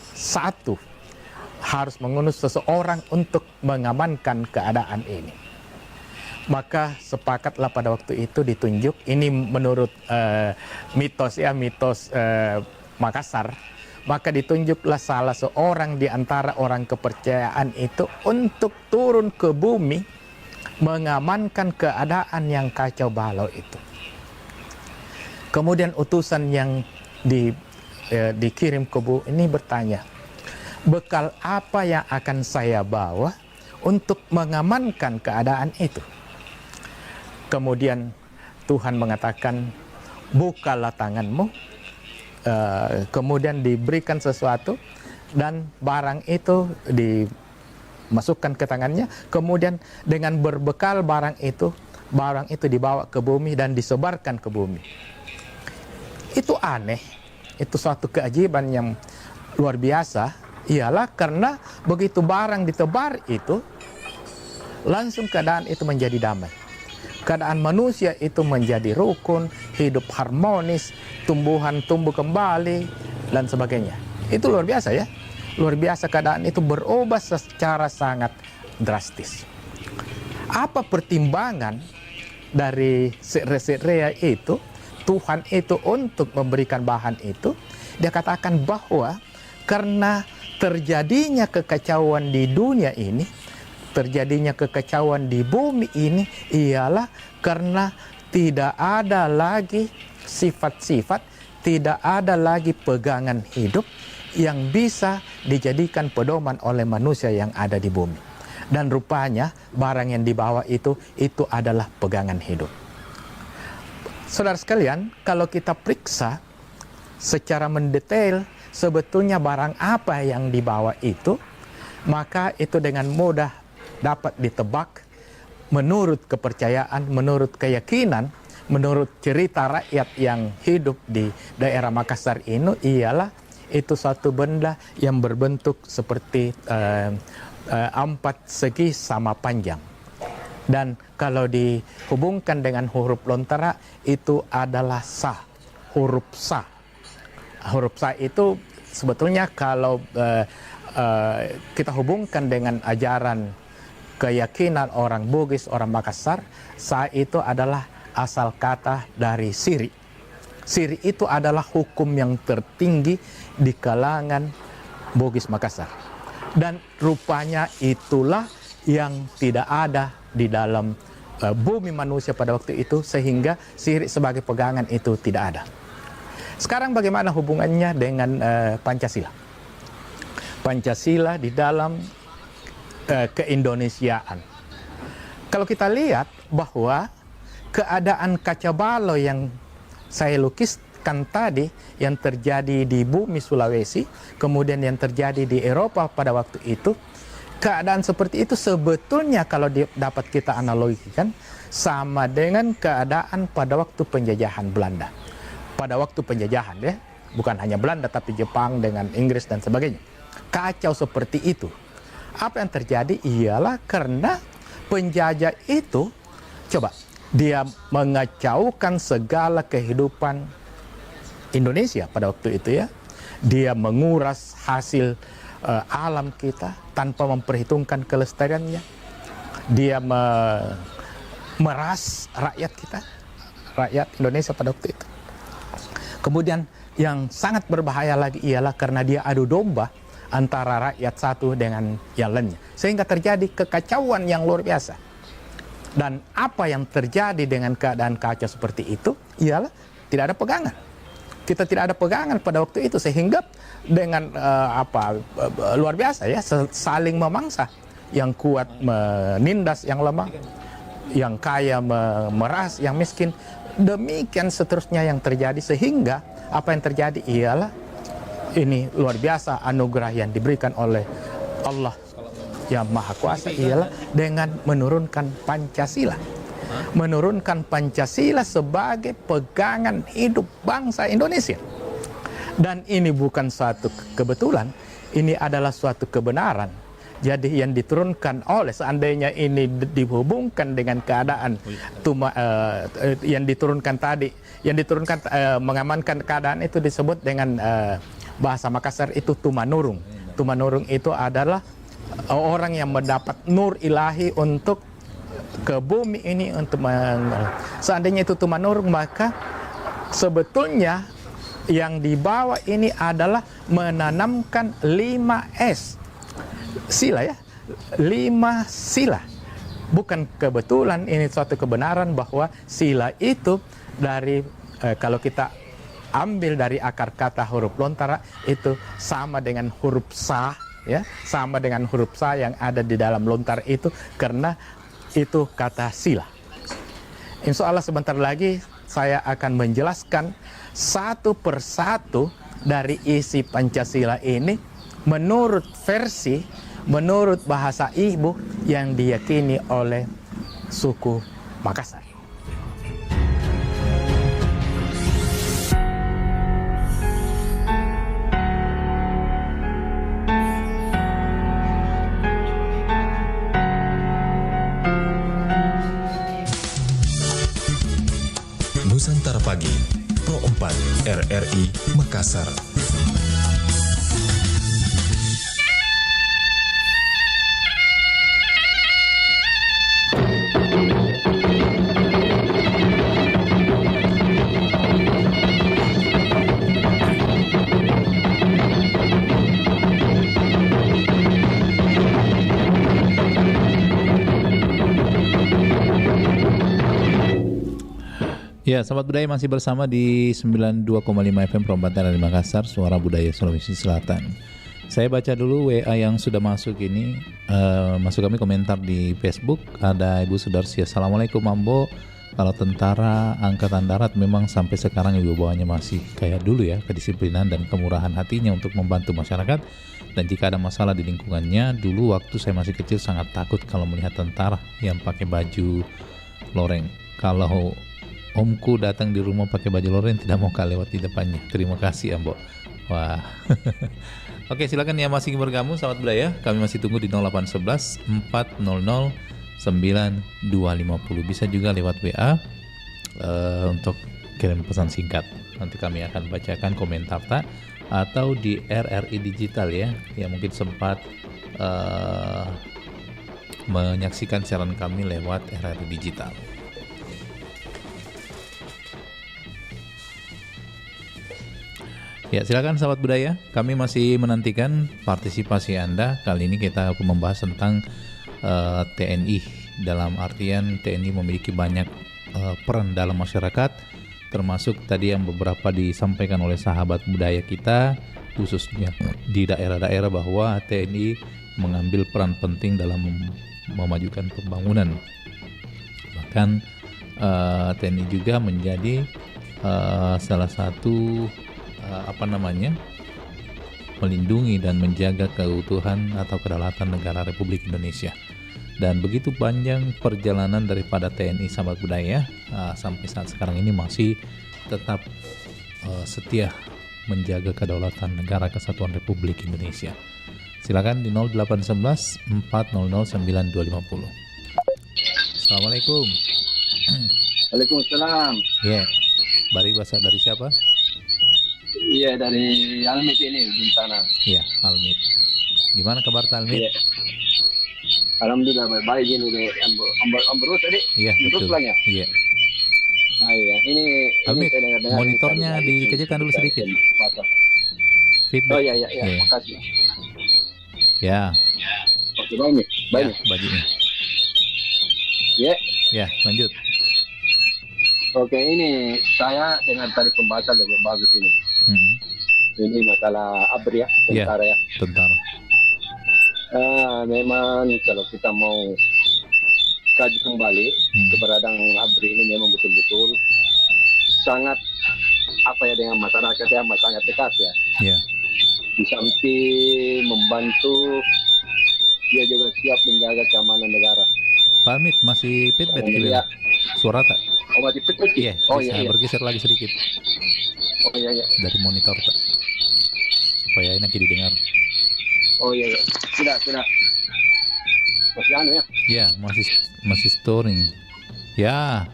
seseorang untuk mengamankan keadaan ini. Maka sepakatlah pada waktu itu ditunjuk, ini menurut mitos Makassar, maka ditunjuklah salah seorang di antara orang kepercayaan itu untuk turun ke bumi mengamankan keadaan yang kacau balau itu. Kemudian utusan yang dikirim ke bumi ini bertanya, bekal apa yang akan saya bawa untuk mengamankan keadaan itu? Kemudian Tuhan mengatakan, bukalah tanganmu, kemudian diberikan sesuatu, dan barang itu dimasukkan ke tangannya, kemudian dengan berbekal barang itu dibawa ke bumi dan disebarkan ke bumi. Itu aneh, itu suatu keajaiban yang luar biasa, ialah karena begitu barang ditebar itu, langsung keadaan itu menjadi damai. Keadaan manusia itu menjadi rukun, hidup harmonis, tumbuhan tumbuh kembali, dan sebagainya. Itu luar biasa ya. Luar biasa, keadaan itu berubah secara sangat drastis. Apa pertimbangan dari Se'Rea itu, Tuhan itu untuk memberikan bahan itu? Dia katakan bahwa karena terjadinya kekacauan di dunia ini, terjadinya kekacauan di bumi ini ialah karena tidak ada lagi sifat-sifat tidak ada lagi pegangan hidup yang bisa dijadikan pedoman oleh manusia yang ada di bumi. Dan rupanya barang yang dibawa itu adalah pegangan hidup. Saudara sekalian, kalau kita periksa secara mendetail sebetulnya barang apa yang dibawa itu, maka itu dengan mudah dapat ditebak menurut kepercayaan, menurut keyakinan, menurut cerita rakyat yang hidup di daerah Makassar ini ialah itu satu benda yang berbentuk seperti 4 segi sama panjang. Dan kalau dihubungkan dengan huruf lontara itu adalah sa, huruf sa. Huruf sa itu sebetulnya kalau kita hubungkan dengan ajaran keyakinan orang Bugis, orang Makassar, sa itu adalah asal kata dari siri. Siri itu adalah hukum yang tertinggi di kalangan Bugis Makassar. Dan rupanya itulah yang tidak ada di dalam bumi manusia pada waktu itu, sehingga siri sebagai pegangan itu tidak ada. Sekarang bagaimana hubungannya dengan Pancasila? Pancasila di dalam keindonesiaan. Kalau kita lihat bahwa keadaan kaca balau yang saya lukiskan tadi, yang terjadi di bumi Sulawesi, kemudian yang terjadi di Eropa pada waktu itu, keadaan seperti itu sebetulnya kalau dapat kita analogikan sama dengan keadaan pada waktu penjajahan Belanda. Pada waktu penjajahan ya, bukan hanya Belanda tapi Jepang dengan Inggris dan sebagainya. Kacau seperti itu. Apa yang terjadi ialah karena penjajah itu, coba, dia mengacaukan segala kehidupan Indonesia pada waktu itu ya. Dia menguras hasil alam kita tanpa memperhitungkan kelestariannya. Dia meras rakyat kita, rakyat Indonesia pada waktu itu. Kemudian yang sangat berbahaya lagi ialah karena dia adu domba antara rakyat satu dengan yang lainnya. Sehingga terjadi kekacauan yang luar biasa. Dan apa yang terjadi dengan keadaan kacau seperti itu ialah tidak ada pegangan. Kita tidak ada pegangan pada waktu itu, sehingga dengan luar biasa ya, saling memangsa. Yang kuat menindas yang lemah, yang kaya memeras yang miskin. Demikian seterusnya yang terjadi, sehingga apa yang terjadi ialah ini luar biasa anugerah yang diberikan oleh Allah yang Maha Kuasa ialah dengan menurunkan Pancasila. Menurunkan Pancasila sebagai pegangan hidup bangsa Indonesia. Dan ini bukan suatu kebetulan, ini adalah suatu kebenaran. Jadi yang diturunkan oleh, seandainya ini dihubungkan dengan keadaan yang diturunkan tadi, yang diturunkan mengamankan keadaan itu disebut dengan bahasa Makassar itu tumanurung. Tumanurung itu adalah orang yang mendapat nur ilahi untuk ke bumi ini, untuk seandainya itu tumanurung, maka sebetulnya yang dibawa ini adalah menanamkan 5S sila ya, 5 sila. Bukan kebetulan, ini suatu kebenaran bahwa sila itu dari kalau kita ambil dari akar kata huruf lontara itu sama dengan huruf sa ya, sama dengan huruf sa yang ada di dalam lontar itu, karena itu kata sila. Insya Allah sebentar lagi saya akan menjelaskan satu persatu dari isi Pancasila ini menurut versi, menurut bahasa ibu yang diyakini oleh suku Makassar. Nusantara Pagi, Pro 4 RRI Makassar. Ya, Sahabat Budaya masih bersama di 92,5 FM Perobatan dari Makassar, Suara Budaya Sulawesi Selatan. Saya baca dulu WA yang sudah masuk ini. Masuk kami komentar di Facebook. Ada Ibu Sudarsi, Assalamualaikum Mambo. Kalau tentara Angkatan Darat memang sampai sekarang ibu bawanya masih kayak dulu ya, kedisiplinan dan kemurahan hatinya untuk membantu masyarakat. Dan jika ada masalah di lingkungannya, dulu waktu saya masih kecil sangat takut kalau melihat tentara yang pakai baju loreng. Kalau omku datang di rumah pakai baju loreng, tidak mau lewat di depannya. Terima kasih Ambo. Wah. Oke, silakan ya masih bergabung Sahabat Budaya. Kami masih tunggu di 0811 400 9250. Bisa juga lewat WA untuk kirim pesan singkat. Nanti kami akan bacakan komentar tak atau di RRI Digital ya, yang mungkin sempat menyaksikan siaran kami lewat RRI Digital. Ya, silakan Sahabat Budaya. Kami masih menantikan partisipasi Anda. Kali ini kita akan membahas tentang TNI. Dalam artian TNI memiliki banyak peran dalam masyarakat, termasuk tadi yang beberapa disampaikan oleh Sahabat Budaya kita, khususnya di daerah-daerah bahwa TNI mengambil peran penting dalam memajukan pembangunan. Bahkan TNI juga menjadi salah satu melindungi dan menjaga keutuhan atau kedaulatan negara Republik Indonesia. Dan begitu panjang perjalanan daripada TNI Sahabat Budaya, sampai saat sekarang ini masih tetap setia menjaga kedaulatan negara kesatuan Republik Indonesia. Silakan di 0811 400 9250. Assalamualaikum. Waalaikumsalam. Ya, Bari bahasa dari siapa? Iya, dari Almit ini, Bintana. Iya, Almit. Gimana kabar Almit? Iya. Alhamdulillah baik ini deh. Ambrus tadi? Iya, betul. Ya? Iya. Ah, iya. Ini Almit, dengar monitornya dikecilkan dulu sedikit. Feedback. Oh iya. Makasih. Ya. Oke, baik nih. Ya, bajunya. Ya. Ya, lanjut. Oke, ini saya dengar tadi pembahasan lebih bagus ini. Ini masalah ABRI ya, tentara ya. Tentara. Memang kalau kita mau kaji kembali keberadaan ABRI ini memang betul-betul sangat dengan masyarakat ya, sangat dekat ya. Yeah. Di samping membantu, dia juga siap menjaga keamanan negara. Pak Almit masih feedback ya. Suara tak? Oh, masih feedback? Iya. Bisa bergeser lagi sedikit. Oh iya. Dari monitor tak? Supaya enak didengar. Oh iya. Tidak. Masih ya? Ya, masih storing. Ya.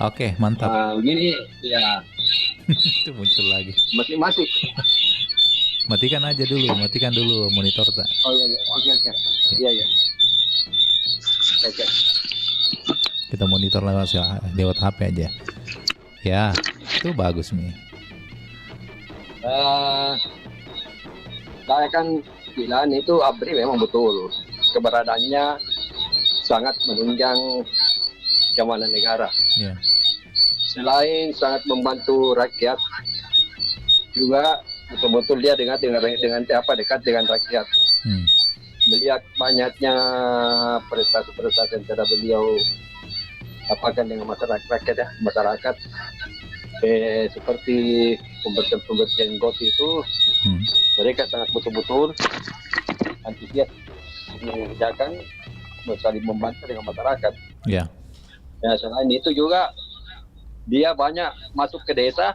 Oke, mantap. Gini, ya. Itu muncul lagi. Masih. Matikan dulu monitor tak? Oh iya. Oke. Iya. Oke. Kita monitor lewat HP aja. Ya, itu bagus nih. Saya kan bilang itu ABRI memang betul keberadaannya sangat menunjang keamanan negara. Yeah. Selain sangat membantu rakyat, juga betul-betul dia dekat dengan rakyat. Melihat banyaknya prestasi-prestasi yang telah beliau dapatkan dengan masyarakat, seperti pembersihan got itu, mereka sangat betul-betul antusias mengerjakan, saling membantu dengan masyarakat. Ya. Ya, selain itu juga dia banyak masuk ke desa,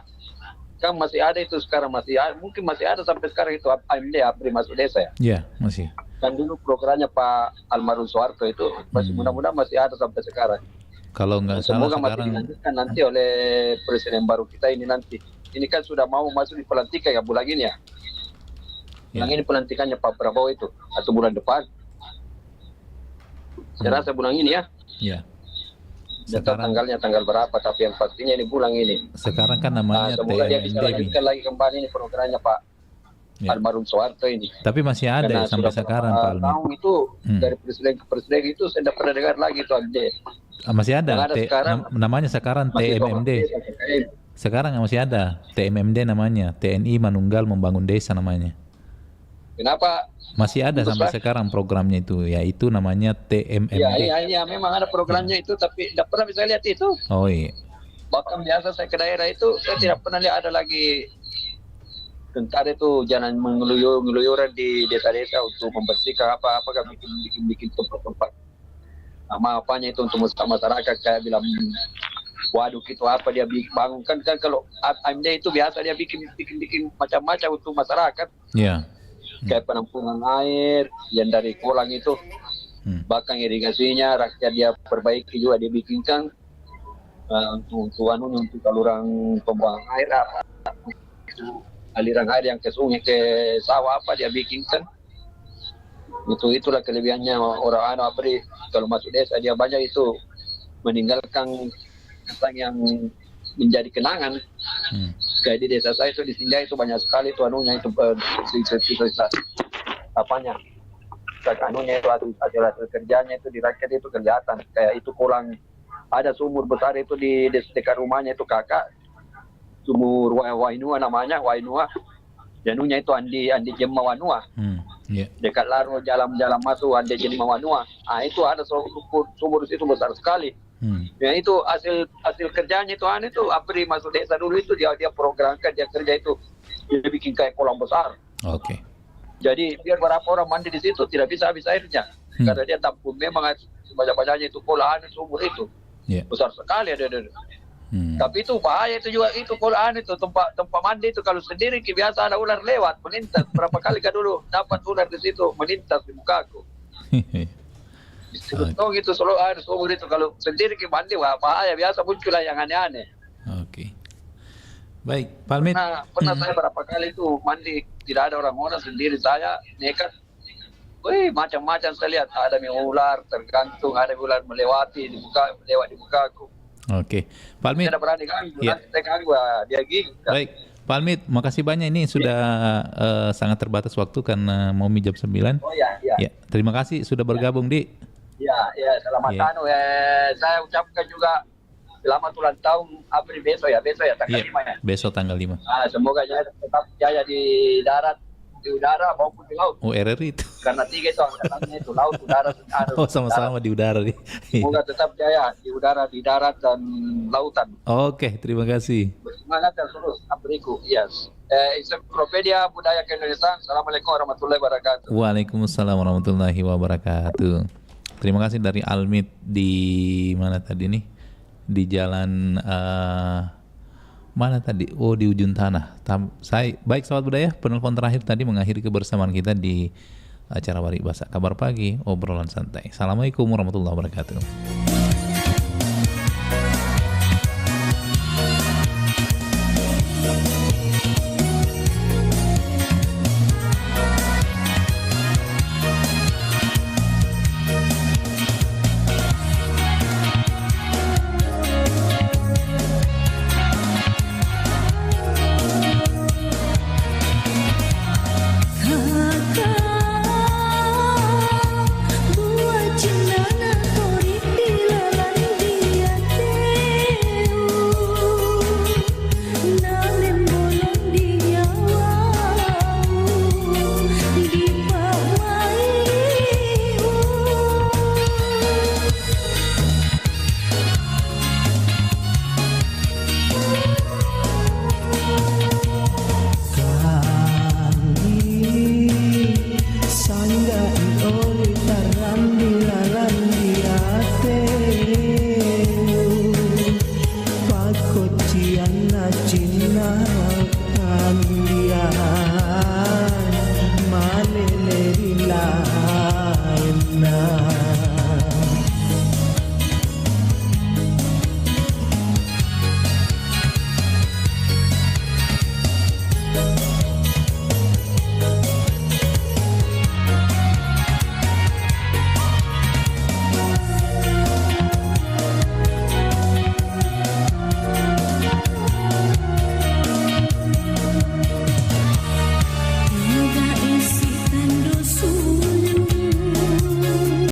kan masih ada itu sekarang mungkin masih ada sampai sekarang itu ABRI masuk desa ya. Iya, masih. Kan dulu programnya Pak Almarhum Soeharto itu masih mudah-mudahan masih ada sampai sekarang. Kalau nggak salah semoga sekarang masih dilanjutkan nanti oleh presiden baru kita ini nanti. Ini kan sudah mau masuk di pelantikan ya bulan ini ya. Yang ini pelantikannya Pak Prabowo itu atau bulan depan. Saya rasa bulan ini ya. Iya. Sekarang tanggalnya tanggal berapa, tapi yang pastinya ini bulan ini. Sekarang kan namanya semoga dia bisa lanjutkan lagi kembali ini programnya Pak almarhum Soeharto ini. Tapi masih ada Karena ya sampai sudah sekarang Pak Almi. tahun itu dari presiden ke presiden itu saya tidak pernah dengar lagi itu update. Masih ada, Yang ada sekarang, namanya sekarang masih TMMD. Sekarang masih ada TMMD namanya, TNI Manunggal Membangun Desa namanya. Kenapa? Masih ada sampai sekarang programnya itu, yaitu namanya TMMD. Iya, memang ada programnya itu, tapi tidak pernah bisa lihat itu. Oh iya. Bahkan biasa saya ke daerah itu, saya tidak pernah lihat ada lagi tentara itu jalan mengeluyuran di desa-desa untuk membersihkan apa-apa, bikin tempat-tempat. Nama apanya itu untuk masyarakat, kayak bilang waduk itu apa dia bangunkan, kan kalau AMD itu biasa dia bikin macam-macam untuk masyarakat. Iya. Kayak penampungan air yang dari kolam itu, bahkan irigasinya rakyat dia perbaiki juga, dia bikinkan untuk saluran pembuangan air apa, aliran air yang ke sungai ke sawah apa dia bikinkan. Itulah kelebihannya orang APRI. Kalau masuk desa dia banyak itu meninggalkan yang menjadi kenangan. Kayak di desa saya itu di Sinjai itu banyak sekali itu anunya itu apanya anunya itu hasil kerjanya itu di rakyat itu kelihatan. Kayak itu kolam, ada sumur besar itu di dekat rumahnya itu kakak, sumur Wainua namanya, Wainua janunya itu Andi Jemma Wanua. Dekat Laro jalan masuk Andi Jemma Wanua. Itu ada sumur itu besar sekali. Ya itu hasil kerjanya itu APRI masuk desa dulu itu dia programkan, dia kerja itu dia bikin kayak kolam besar. Oke. Jadi biar berapa orang mandi di situ tidak bisa habis airnya karena dia tampung memang sebanyak-banyaknya itu kolam sumur itu besar sekali ada. Tapi itu bahaya itu juga itu kolam itu tempat mandi itu kalau sendiri biasa ada ular lewat melintas berapa kali kan dulu dapat ular di situ melintas di mukaku. Oh gitu selalu ada sumur itu kalau sendiri mandi bahaya biasa muncullah yang aneh-aneh. Oke. Baik, Pak Almit. Pernah saya berapa kali itu mandi tidak ada orang-orang sendiri saya nekat. Wih macam-macam saya lihat ada ular tergantung ada ular lewat di mukaku. Oke, Pak Almit. Tidak berani ganggu, nanti saya ganggu dia gigi. Baik, Pak Almit, makasih banyak ini sudah sangat terbatas waktu karena mau jam 9. Oh iya. Ya, terima kasih sudah bergabung di. Ya, selamat saya ucapkan juga selamat ulang tahun APRI besok ya tanggal 5 ya. Besok tanggal 5. Semoga tetap jaya di darat, di udara maupun di laut. Oh, RRI itu. Karena 3 itu angkatannya itu laut, udara, Oh, sama-sama di udara nih. Semoga tetap jaya di udara, di darat dan lautan. Oke, terima kasih. Semangat terus APRIku. Yes. Ensiklopedia Budaya Keindonesiaan. Assalamualaikum warahmatullahi wabarakatuh. Waalaikumsalam warahmatullahi wabarakatuh. Terima kasih dari Almit di mana tadi nih? Di jalan mana tadi? Oh, di ujung tanah. Baik sahabat budaya, penelpon terakhir tadi mengakhiri kebersamaan kita di acara Bari Basa Kabar Pagi, obrolan santai. Assalamualaikum warahmatullahi wabarakatuh.